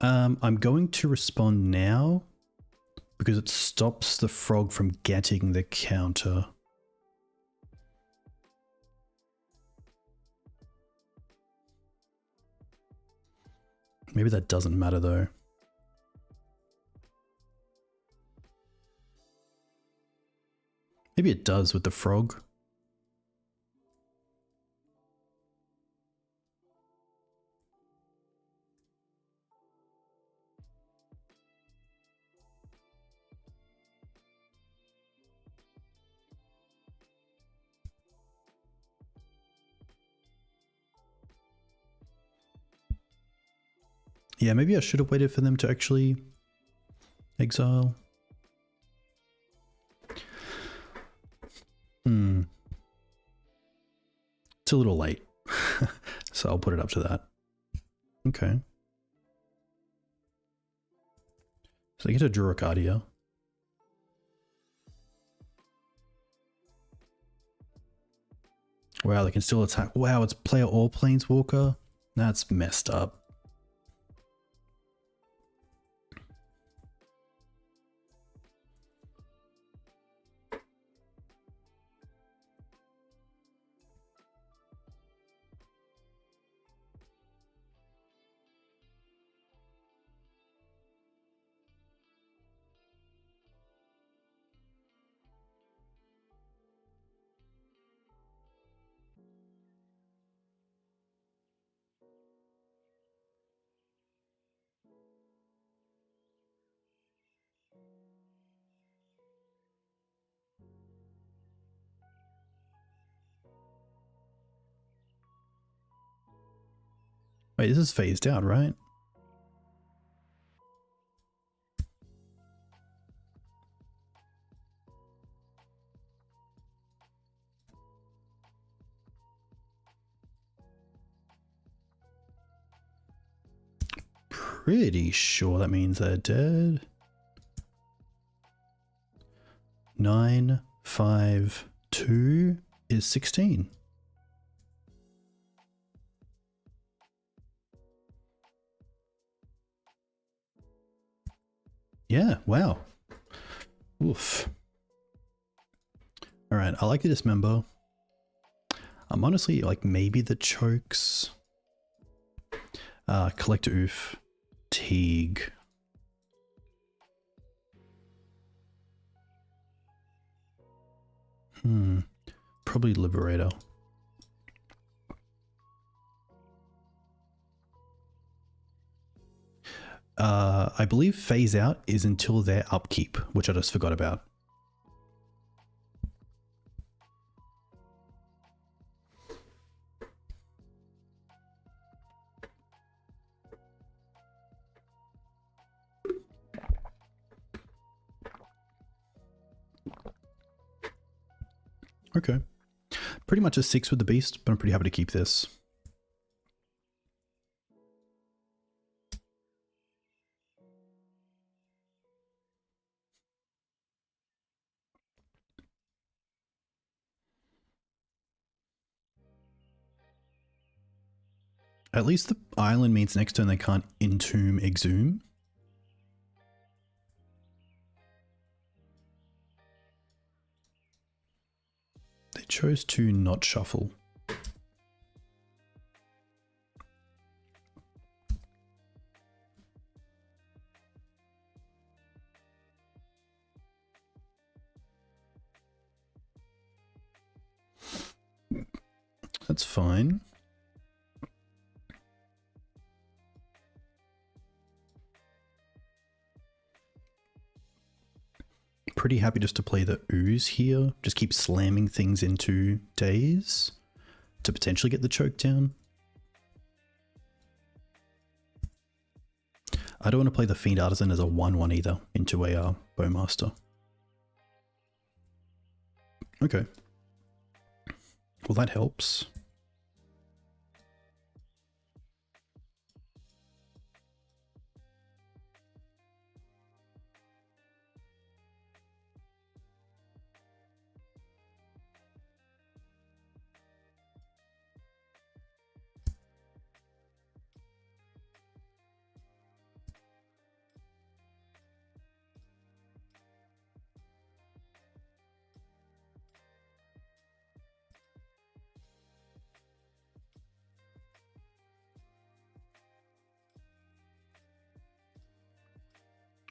I'm going to respond now because it stops the frog from getting the counter. Maybe that doesn't matter though. Maybe it does with the frog. Yeah, maybe I should have waited for them to actually exile. It's a little late, so I'll put it up to that. Okay. So they get to draw a card here. Wow, they can still attack. Wow, it's player or planeswalker? That's messed up. Wait, this is phased out, right? Pretty sure that means they're dead. 9, 5, 2 is 16. Yeah, wow. Oof. All right, I like to dismember. I'm honestly like maybe the chokes. Collector Ouphe, Teeg. Probably Liberator. I believe phase out is until their upkeep, which I just forgot about. Okay. Pretty much a 6 with the beast, but I'm pretty happy to keep this. At least the island means next turn they can't entomb exhume. They chose to not shuffle. That's fine. Pretty happy just to play the Ooze here. Just keep slamming things into Daze to potentially get the choke down. I don't want to play the Fiend Artisan as a 1/1 either into a Bowmaster. Okay. Well, that helps.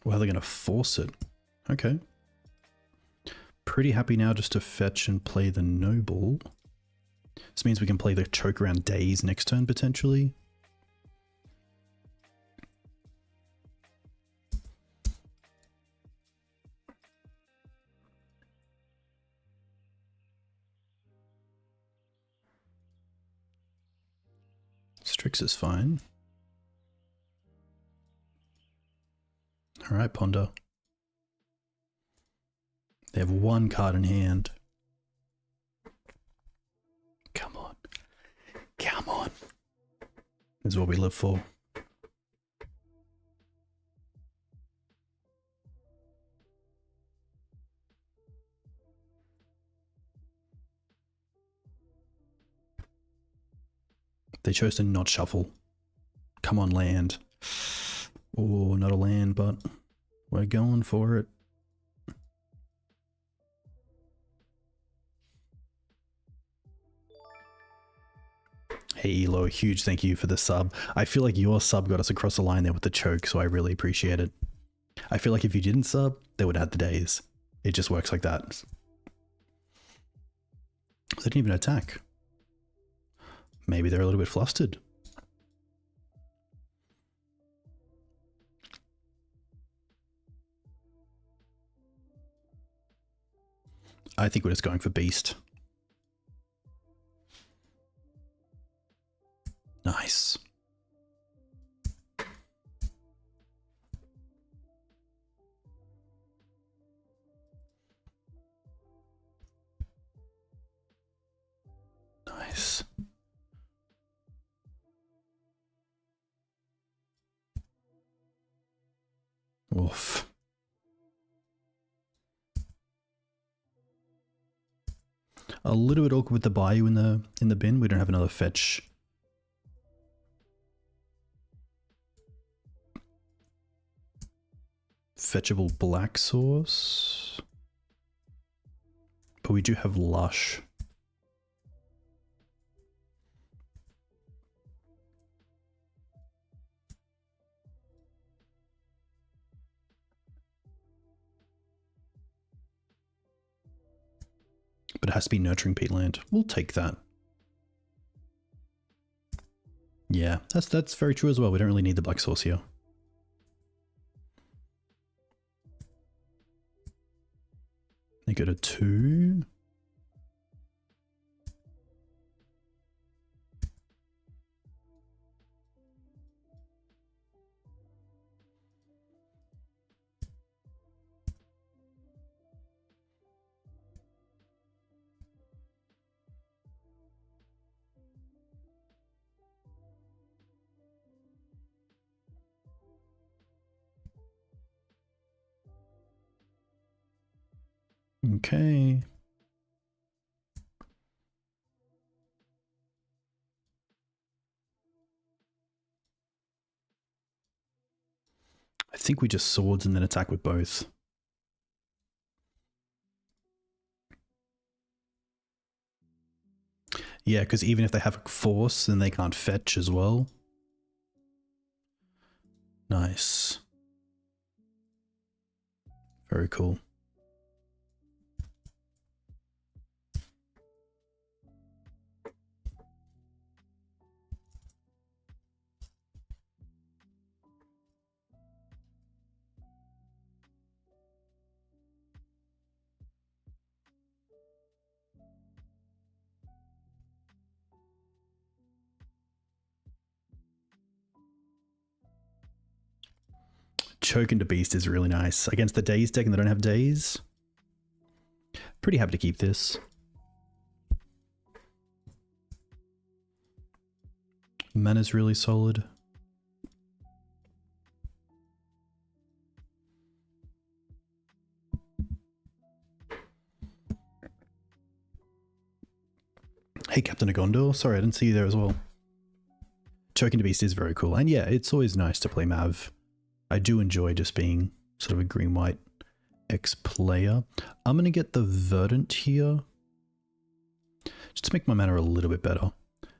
Well, they're going to force it. Okay. Pretty happy now just to fetch and play the Noble. This means we can play the choke around Daze next turn, potentially. Strix is fine. Alright, Ponder. They have one card in hand. Come on. Come on. This is what we live for. They chose to not shuffle. Come on, land. Oh, not a land, but we're going for it. Hey Elo, huge thank you for the sub. I feel like your sub got us across the line there with the choke, so I really appreciate it. I feel like if you didn't sub, they would have had the Daze. It just works like that. They didn't even attack. Maybe they're a little bit flustered. I think we're just going for Beast. Nice. Nice. Oof. A little bit awkward with the Bayou in the bin. We don't have another fetch. Fetchable black source. But we do have Lush. But it has to be Nurturing Peatland. We'll take that. Yeah, that's very true as well. We don't really need the black source here. They go to 2. Okay. I think we just swords and then attack with both. Yeah, because even if they have a force, then they can't fetch as well. Nice. Very cool. Choke into Beast is really nice. Against the Daze deck and they don't have Daze. Pretty happy to keep this. Mana's really solid. Hey, Captain Agondor. Sorry, I didn't see you there as well. Choke into Beast is very cool. And yeah, it's always nice to play Mav. I do enjoy just being sort of a green-white X-player. I'm going to get the Verdant here, just to make my mana a little bit better.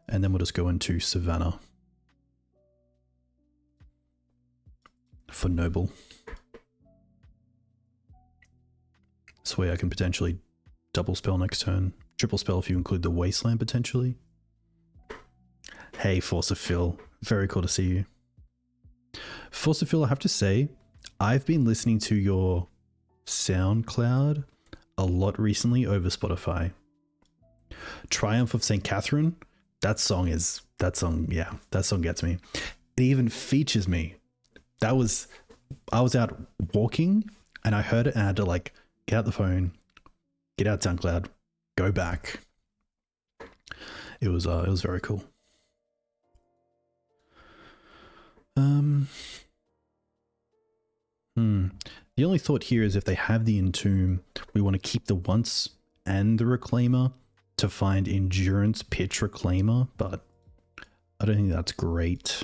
And then we'll just go into Savannah for Noble. This way I can potentially double spell next turn. Triple spell if you include the Wasteland potentially. Hey, Force of Phil. Very cool to see you. Force of Phil, I have to say, I've been listening to your SoundCloud a lot recently over Spotify. Triumph of St. Catherine, that song gets me. It even features me. I was out walking and I heard it and I had to like get out the phone, get out SoundCloud, go back. It was very cool. The only thought here is if they have the Entomb, we want to keep the Once and the Reclaimer to find Endurance Pitch Reclaimer, but I don't think that's great.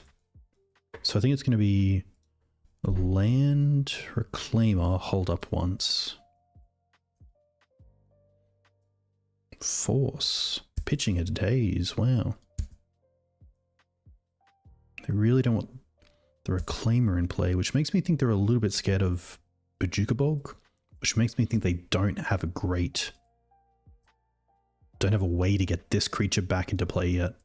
So I think it's going to be a Land Reclaimer, hold up once. Force. Pitching a Daze, wow. They really don't want the Reclaimer in play, which makes me think they're a little bit scared of Bojuka Bog, which makes me think they don't have a way to get this creature back into play yet.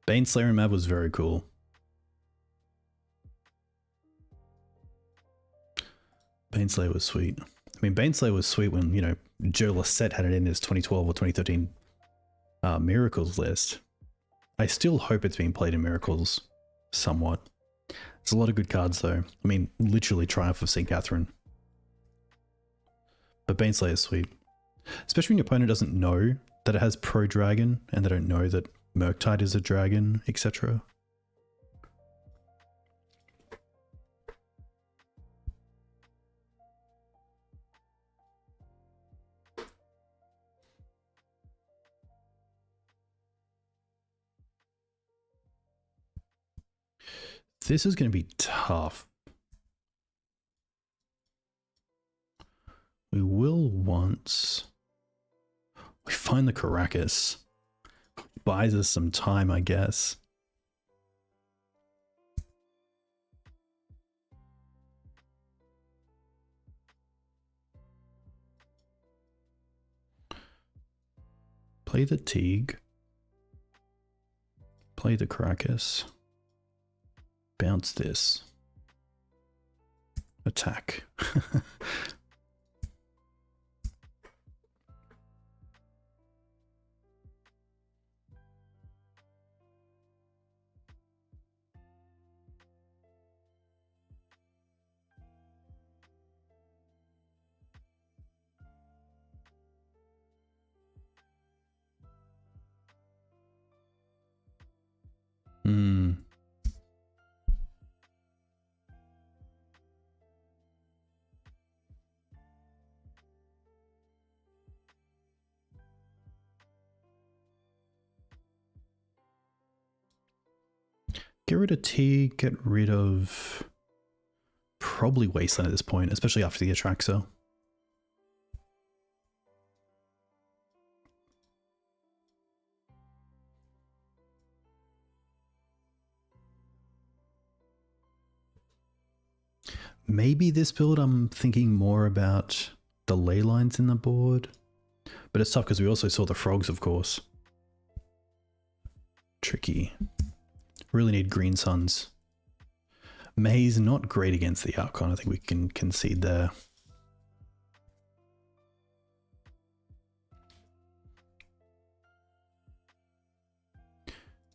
Baneslayer and Mav was very cool. Baneslayer was sweet. I mean, Baneslayer was sweet when, you know, Joe Lassette had it in his 2012 or 2013 Miracles list. I still hope it's being played in Miracles somewhat. There's a lot of good cards though. I mean, literally Triumph of St. Catherine. But Baneslayer is sweet. Especially when your opponent doesn't know that it has Pro Dragon and they don't know that Murktide is a dragon, etc. This is going to be tough. We will once we find the Karakas. Buys us some time, I guess. Play the Teeg. Play the Karakas. Bounce this. Attack. Get rid of Teeg, get rid of probably Wasteland at this point, especially after the Atraxa. Maybe this build I'm thinking more about the ley lines in the board, but it's tough because we also saw the frogs, of course. Tricky. Really need green suns. Maze not great against the Archon. I think we can concede there.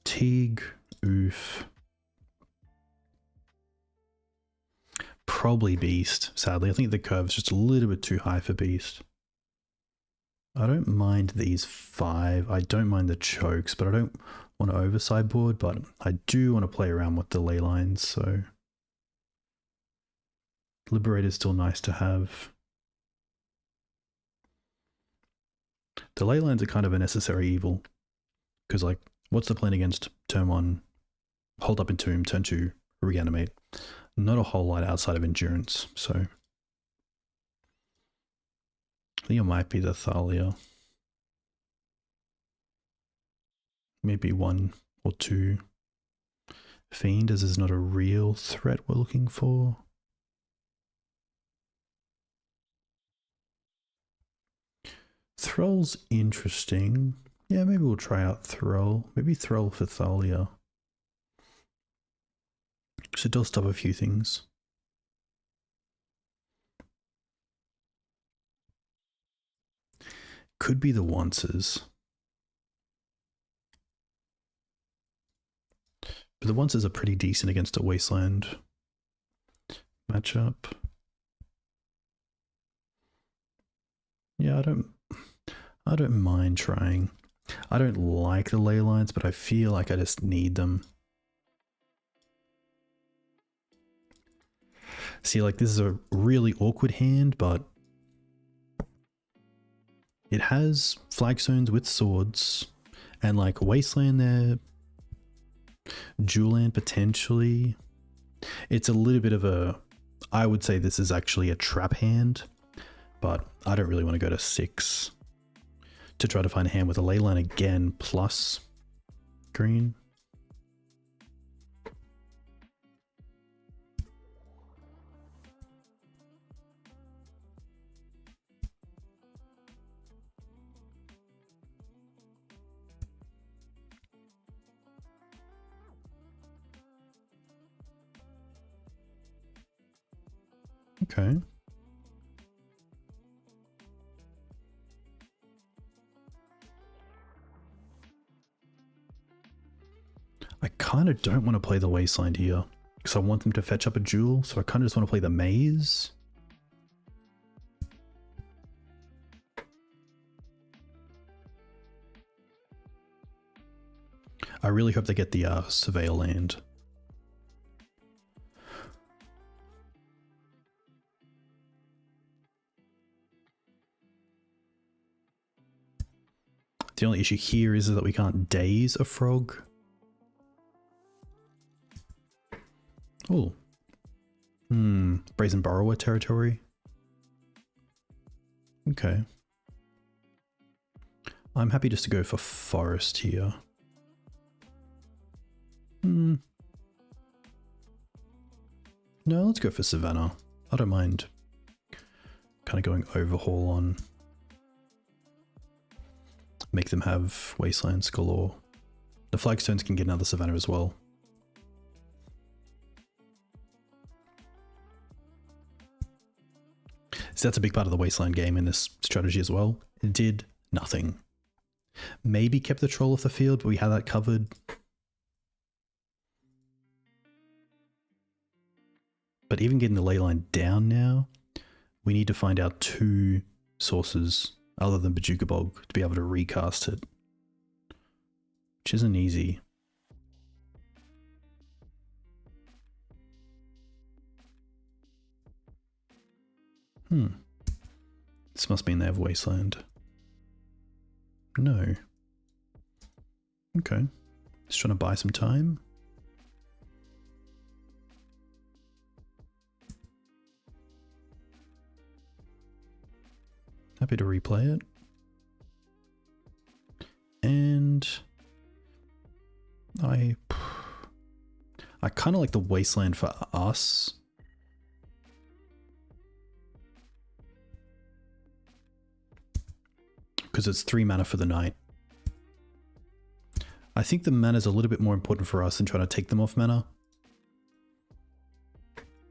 Teeg, Ouphe. Probably Beast, sadly. I think the curve is just a little bit too high for Beast. I don't mind these 5. I don't mind the chokes, but I don't want to over-sideboard, but I do want to play around with the ley lines, so... Liberator is still nice to have. The ley lines are kind of a necessary evil, because, like, what's the plan against turn 1? Hold up Entomb, turn 2, reanimate. Not a whole lot outside of endurance, so... I think it might be the Thalia. Maybe 1 or 2 Fiend, as is not a real threat we're looking for. Thrull's interesting. Yeah, maybe we'll try out Thrull. Maybe Thrull for Thalia. Because it does stop a few things. Could be the Onces. But the Onces are pretty decent against a Wasteland matchup. Yeah, I don't mind trying. I don't like the ley lines, but I feel like I just need them. See, like, this is a really awkward hand, but it has Flagstones with swords and, like, Wasteland there, Dual Land potentially. It's a little bit of a... I would say this is actually a trap hand, but I don't really want to go to 6 to try to find a hand with a ley line again plus green. Okay. I kind of don't want to play the Wasteland here because I want them to fetch up a jewel, so I kind of just want to play the Maze. I really hope they get the Surveil land. The only issue here is that we can't daze a frog. Oh. Brazen Borrower territory. Okay. I'm happy just to go for forest here. No, let's go for Savannah. I don't mind kind of going overhaul on. Make them have Wastelands galore. The Flagstones can get another Savannah as well. So that's a big part of the Wasteland game in this strategy as well. It did nothing. Maybe kept the troll off the field, but we had that covered. But even getting the ley line down now, we need to find out 2 sources other than Bojuka Bog to be able to recast it, which isn't easy. This must mean they have Wasteland. No. Okay. Just trying to buy some time. Happy to replay it. And I kind of like the Wasteland for us. Because it's 3 mana for the night. I think the mana is a little bit more important for us than trying to take them off mana.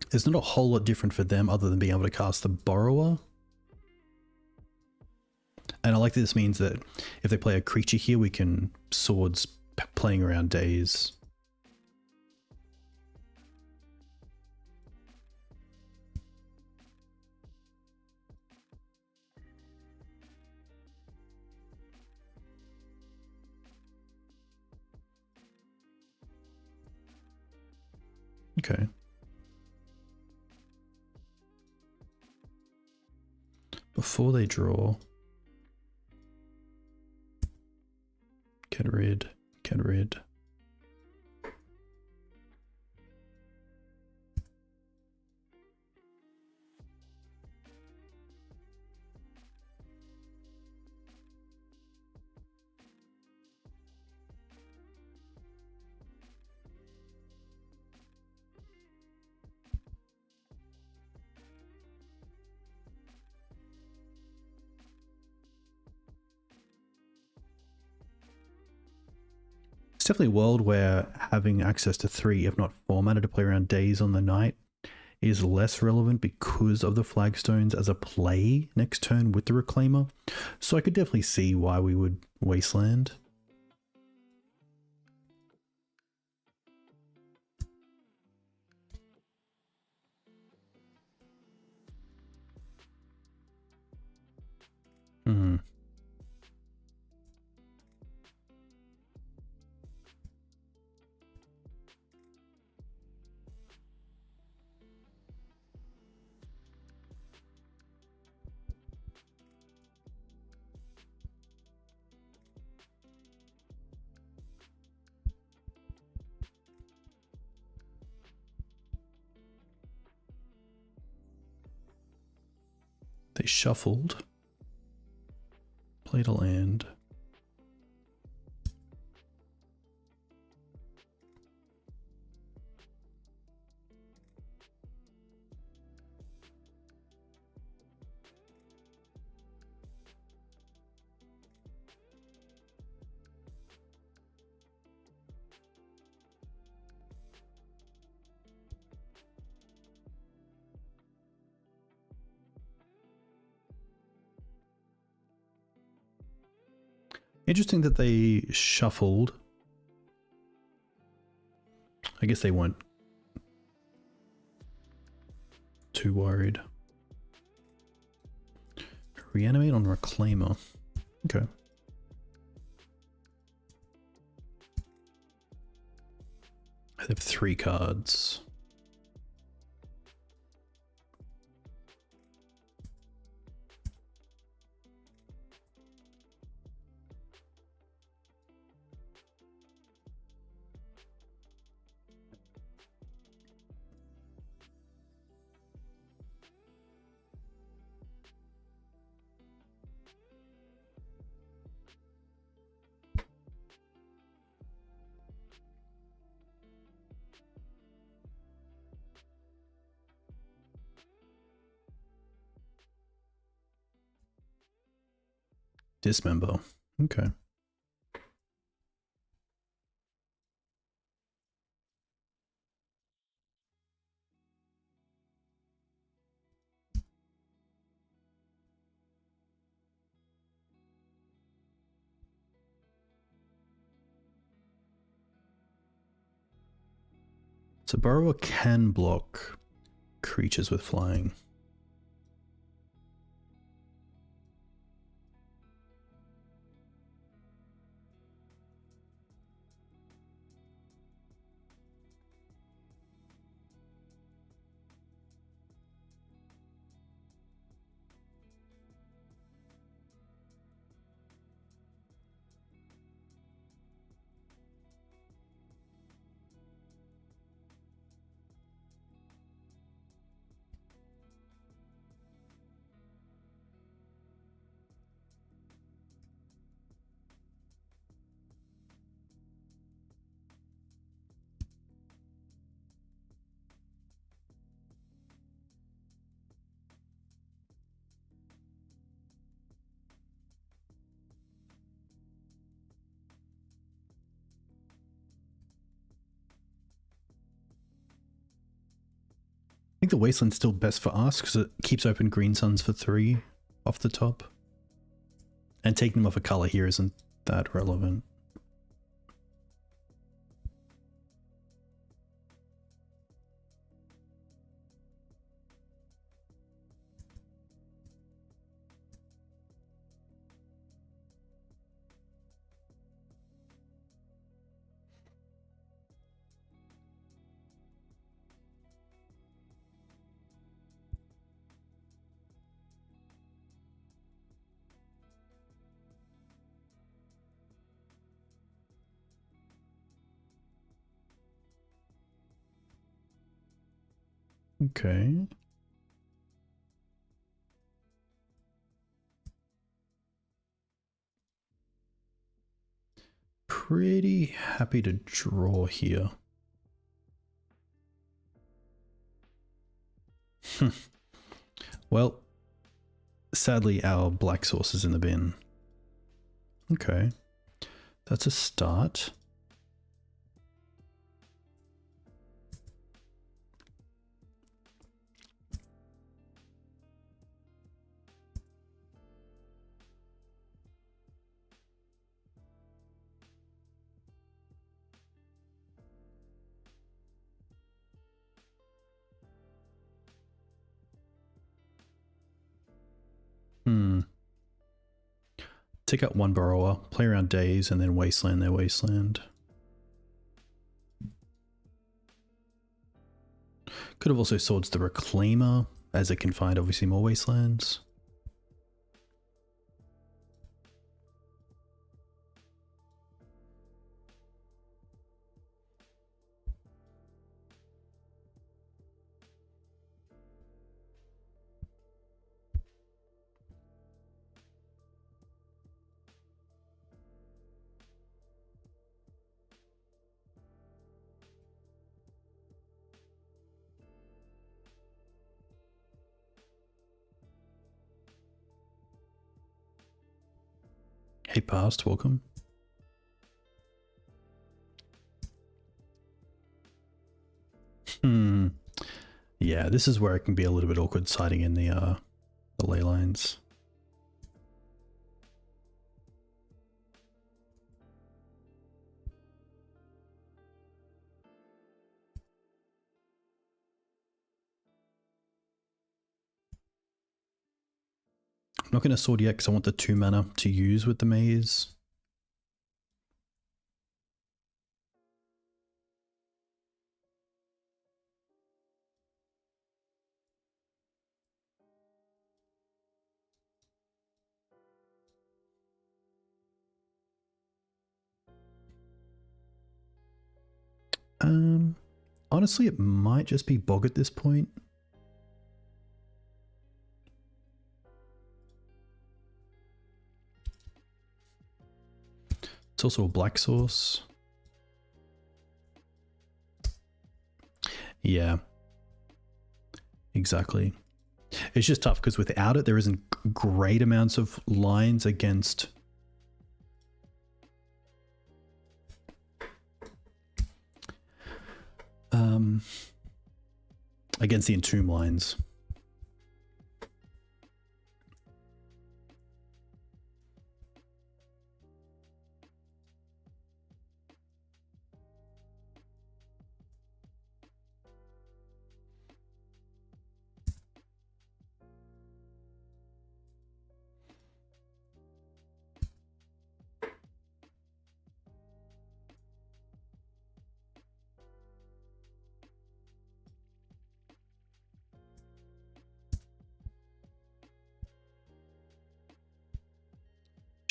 There's not a whole lot different for them other than being able to cast the Borrower. And I like that this means that if they play a creature here, we can swords playing around days. Okay. Before they draw, get rid. It's definitely a world where having access to 3, if not 4 mana to play around days on the night is less relevant because of the Flagstones as a play next turn with the Reclaimer. So I could definitely see why we would Wasteland. They shuffled, played a land. Interesting that they shuffled. I guess they weren't too worried. Reanimate on Reclaimer. Okay. I have 3 cards. Dismember. Okay. So Borrower can block creatures with flying. think the Wasteland's still best for us because it keeps open Green Suns for 3 off the top. And taking them off a color here isn't that relevant. Okay. Pretty happy to draw here. Well, sadly our black source is in the bin. Okay. That's a start. Take out one Burrower, play around Days, and then Wasteland their Wasteland. Could have also Swords the Reclaimer, as it can find obviously more Wastelands. Hey Past, welcome. Yeah, this is where it can be a little bit awkward siding in the ley lines. I'm not going to sword yet because I want the 2 mana to use with the maze. Honestly, it might just be Bog at this point. It's also a black source. Yeah. Exactly. It's just tough because without it, there isn't great amounts of lines against against the Entomb lines.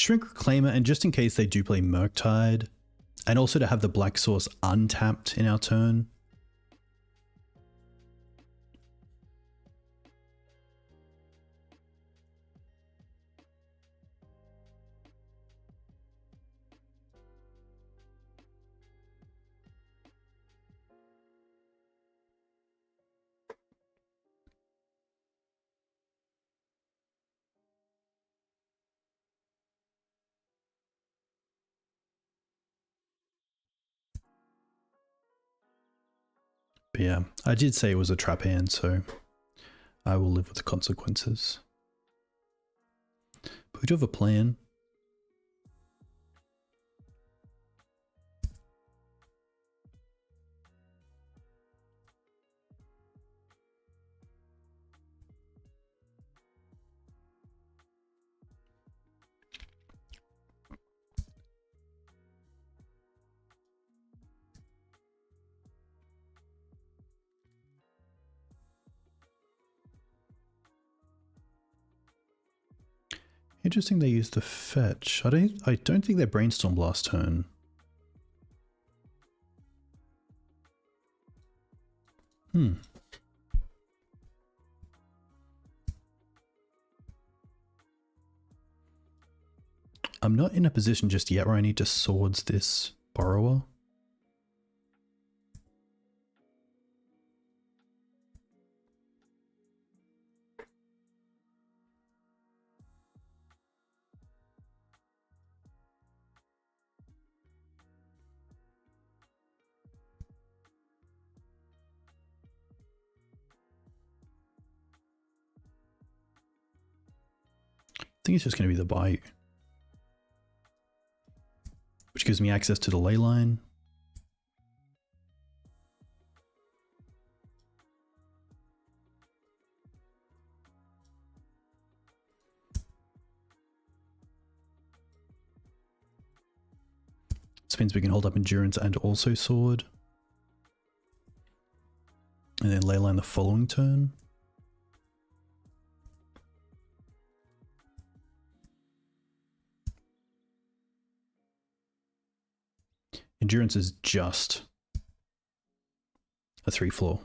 Shrink Reclaimer, and just in case they do play Murktide, and also to have the black source untapped in our turn. But yeah, I did say it was a trap hand, so I will live with the consequences. But we do have a plan. Interesting they used the fetch. I don't think they brainstormed last turn. I'm not in a position just yet where I need to swords this borrower. I think it's just going to be the Bayou, which gives me access to the ley line. This means we can hold up endurance and also sword. And then ley line the following turn. Endurance is just a 3/4.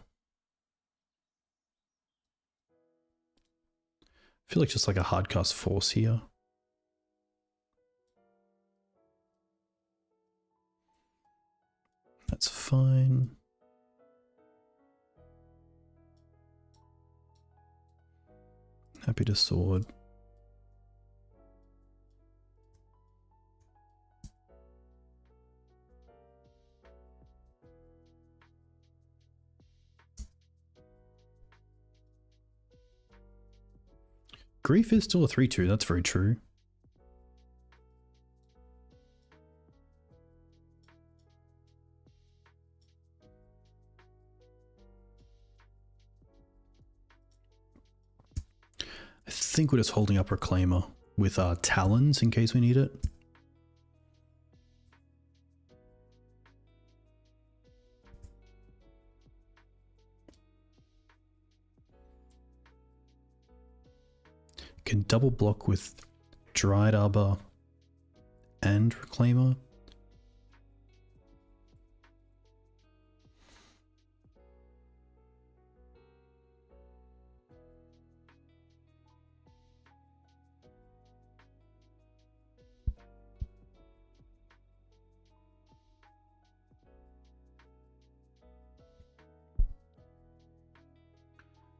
I feel like just like a hardcast force here. That's fine. Happy to sword. Grief is still a 3/2, that's very true. I think we're just holding up Reclaimer with our Talons in case we need it. Can double block with Dryad Arbor and Reclaimer.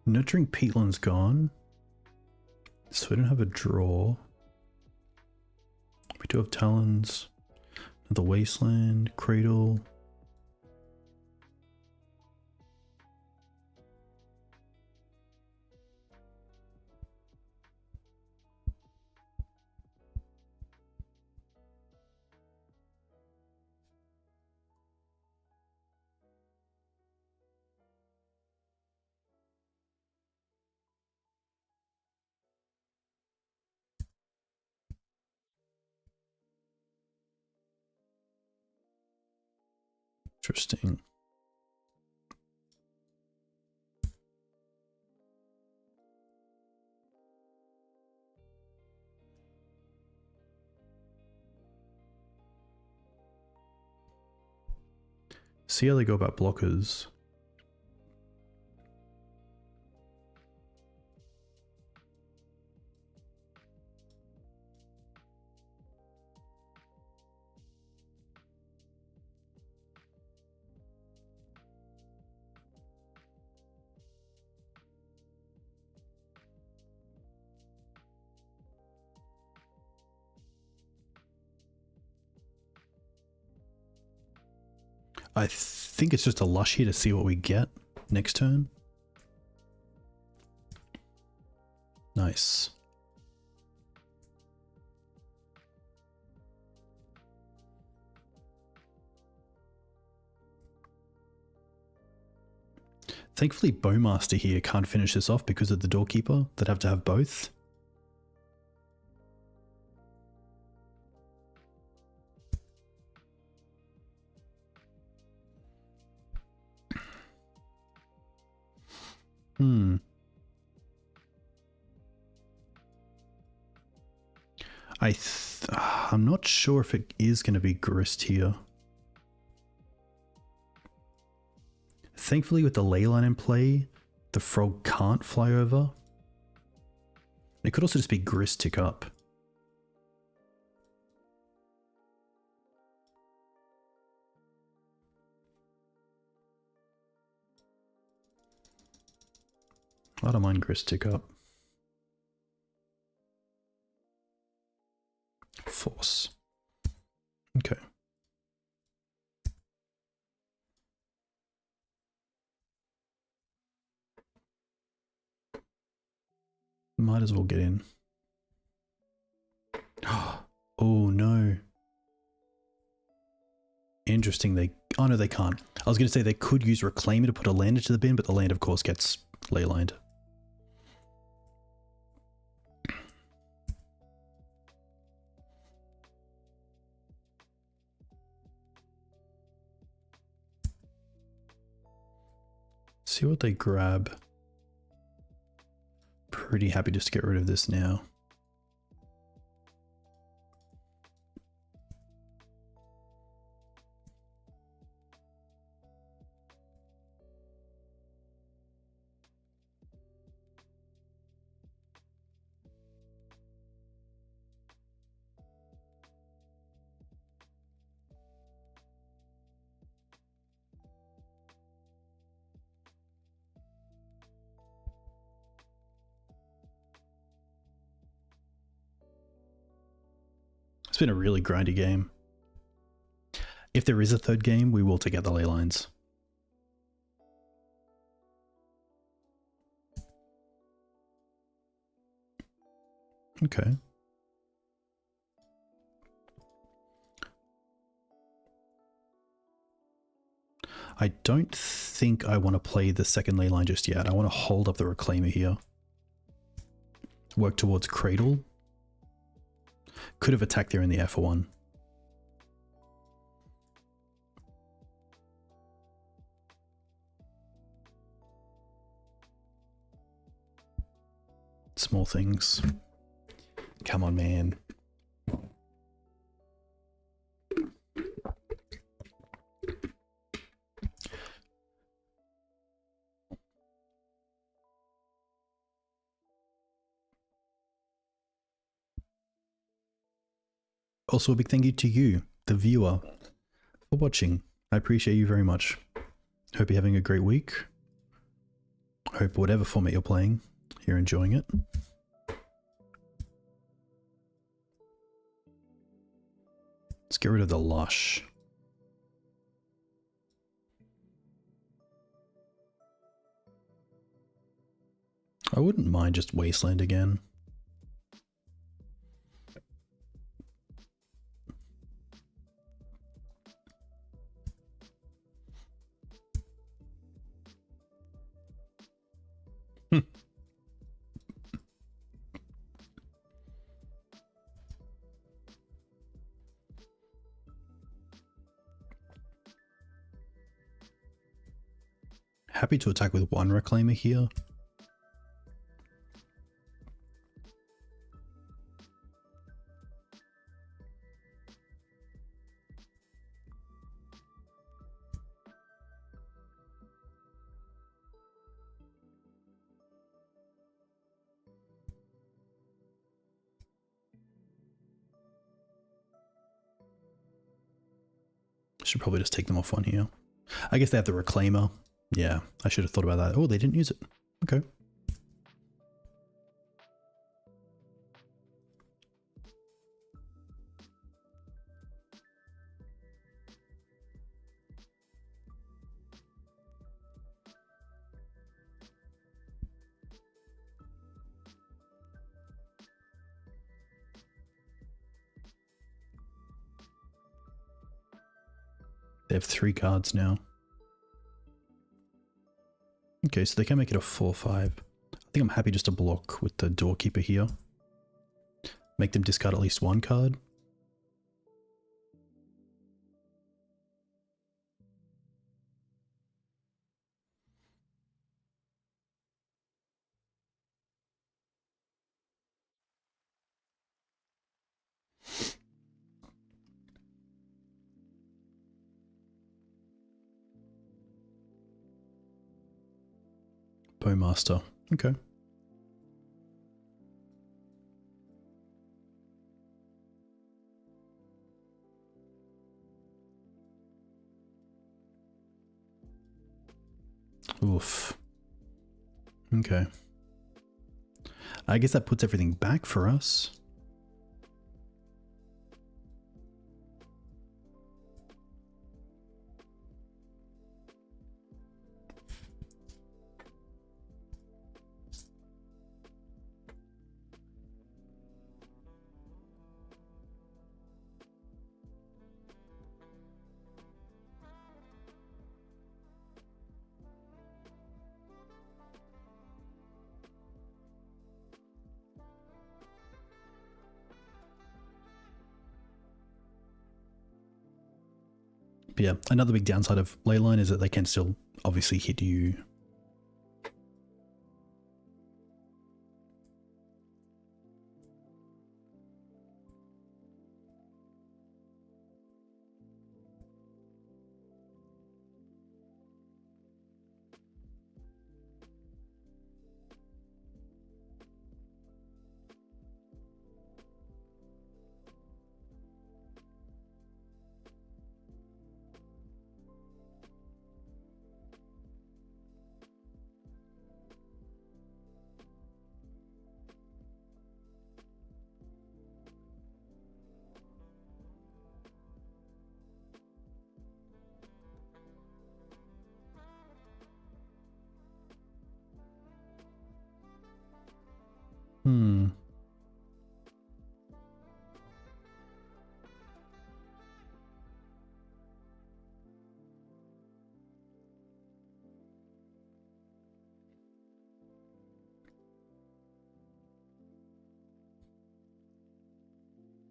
Nurturing Peatland's gone. So we don't have a draw. We do have Talons. Another Wasteland, Cradle. Interesting. See how they go about blockers. I think it's just a lush here to see what we get. next turn. Nice. Thankfully, Bowmaster here can't finish this off because of the Doorkeeper. They'd have to have both. I'm not sure if it is going to be Grist here. Thankfully, with the Leyline in play, the frog can't fly over. It could also just be Grist tick up. I don't mind Grist tick up. Force. Okay. Might as well get in. Oh no. Interesting. Oh no, they can't. I was going to say they could use Reclaimer to put a land into the bin, but the land of course gets leylined. See what they grab. Pretty happy just to get rid of this now. It's been a really grindy game. If there is a third game, we will take out the ley lines. Okay. I don't think I want to play the second ley line just yet. I want to hold up the Reclaimer here. Work towards Cradle. Could have attacked there in the air for one. Small things. Come on, man. Also, a big thank you to you, the viewer, for watching. I appreciate you very much. Hope you're having a great week. Hope whatever format you're playing, you're enjoying it. Let's get rid of the Lush. I wouldn't mind just Wasteland again. Happy to attack with one Reclaimer here. Should probably just take them off one here. I guess they have the Reclaimer. Yeah, I should have thought about that. Oh, they didn't use it. Okay. They have 3 cards now. Okay, so they can make it a 4-5. I think I'm happy just to block with the Doorkeeper here. Make them discard at least 1 card. Bowmaster. Okay. Oof. Okay. I guess that puts everything back for us. But yeah, another big downside of Leyline is that they can still obviously hit you.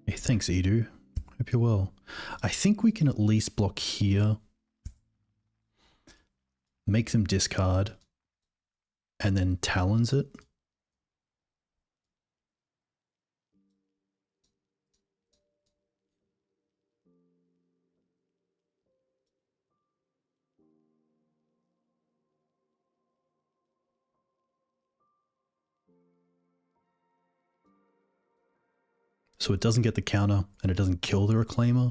Hey, thanks, Edu. Hope you're well. I think we can at least block here, make them discard, and then Talons it. So it doesn't get the counter and it doesn't kill the Reclaimer.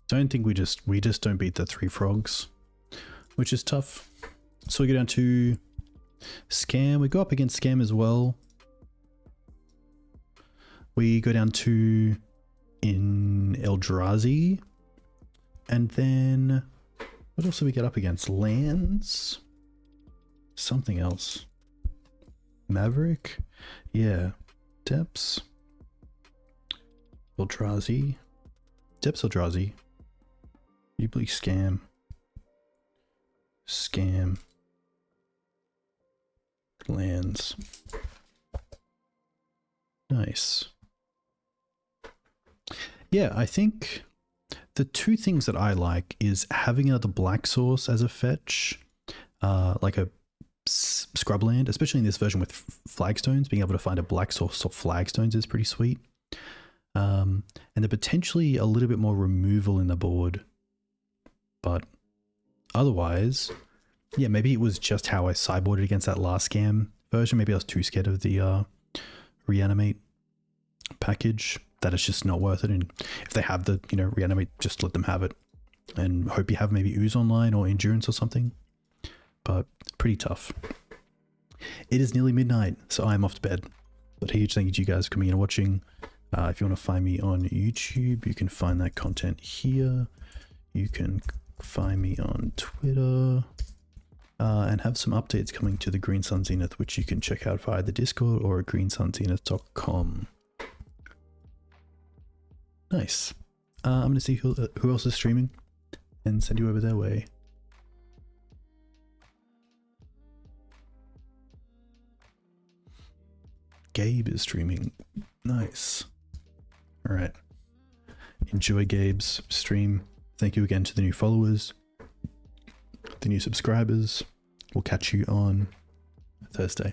Don't think we just don't beat the 3 frogs, which is tough. So we go down to Scam. We go up against Scam as well. We go down to in Eldrazi. And then what else do we get up against? Lands? Something else. Maverick? Yeah. Depths. Eldrazi. Depths Eldrazi. You believe Scam. Scam. Lands. Nice. Yeah, I think the two things that I like is having another black source as a fetch, like a scrubland, especially in this version with flagstones. Being able to find a black source of flagstones is pretty sweet. And then potentially a little bit more removal in the board. But otherwise, yeah, maybe it was just how I sideboarded against that last scam version. Maybe I was too scared of the reanimate package, that it's just not worth it. And if they have the, reanimate, just let them have it. And hope you have maybe Ooze online or Endurance or something. But pretty tough. It is nearly midnight, so I'm off to bed. But huge thank you to you guys for coming in and watching. If you want to find me on YouTube, you can find that content here. You can find me on Twitter. And have some updates coming to the Green Sun Zenith, which you can check out via the Discord or at greensunzenith.com. Nice. I'm going to see who else is streaming and send you over their way. Gabe is streaming. Nice. All right. Enjoy Gabe's stream. Thank you again to the new followers, the new subscribers. We'll catch you on Thursday.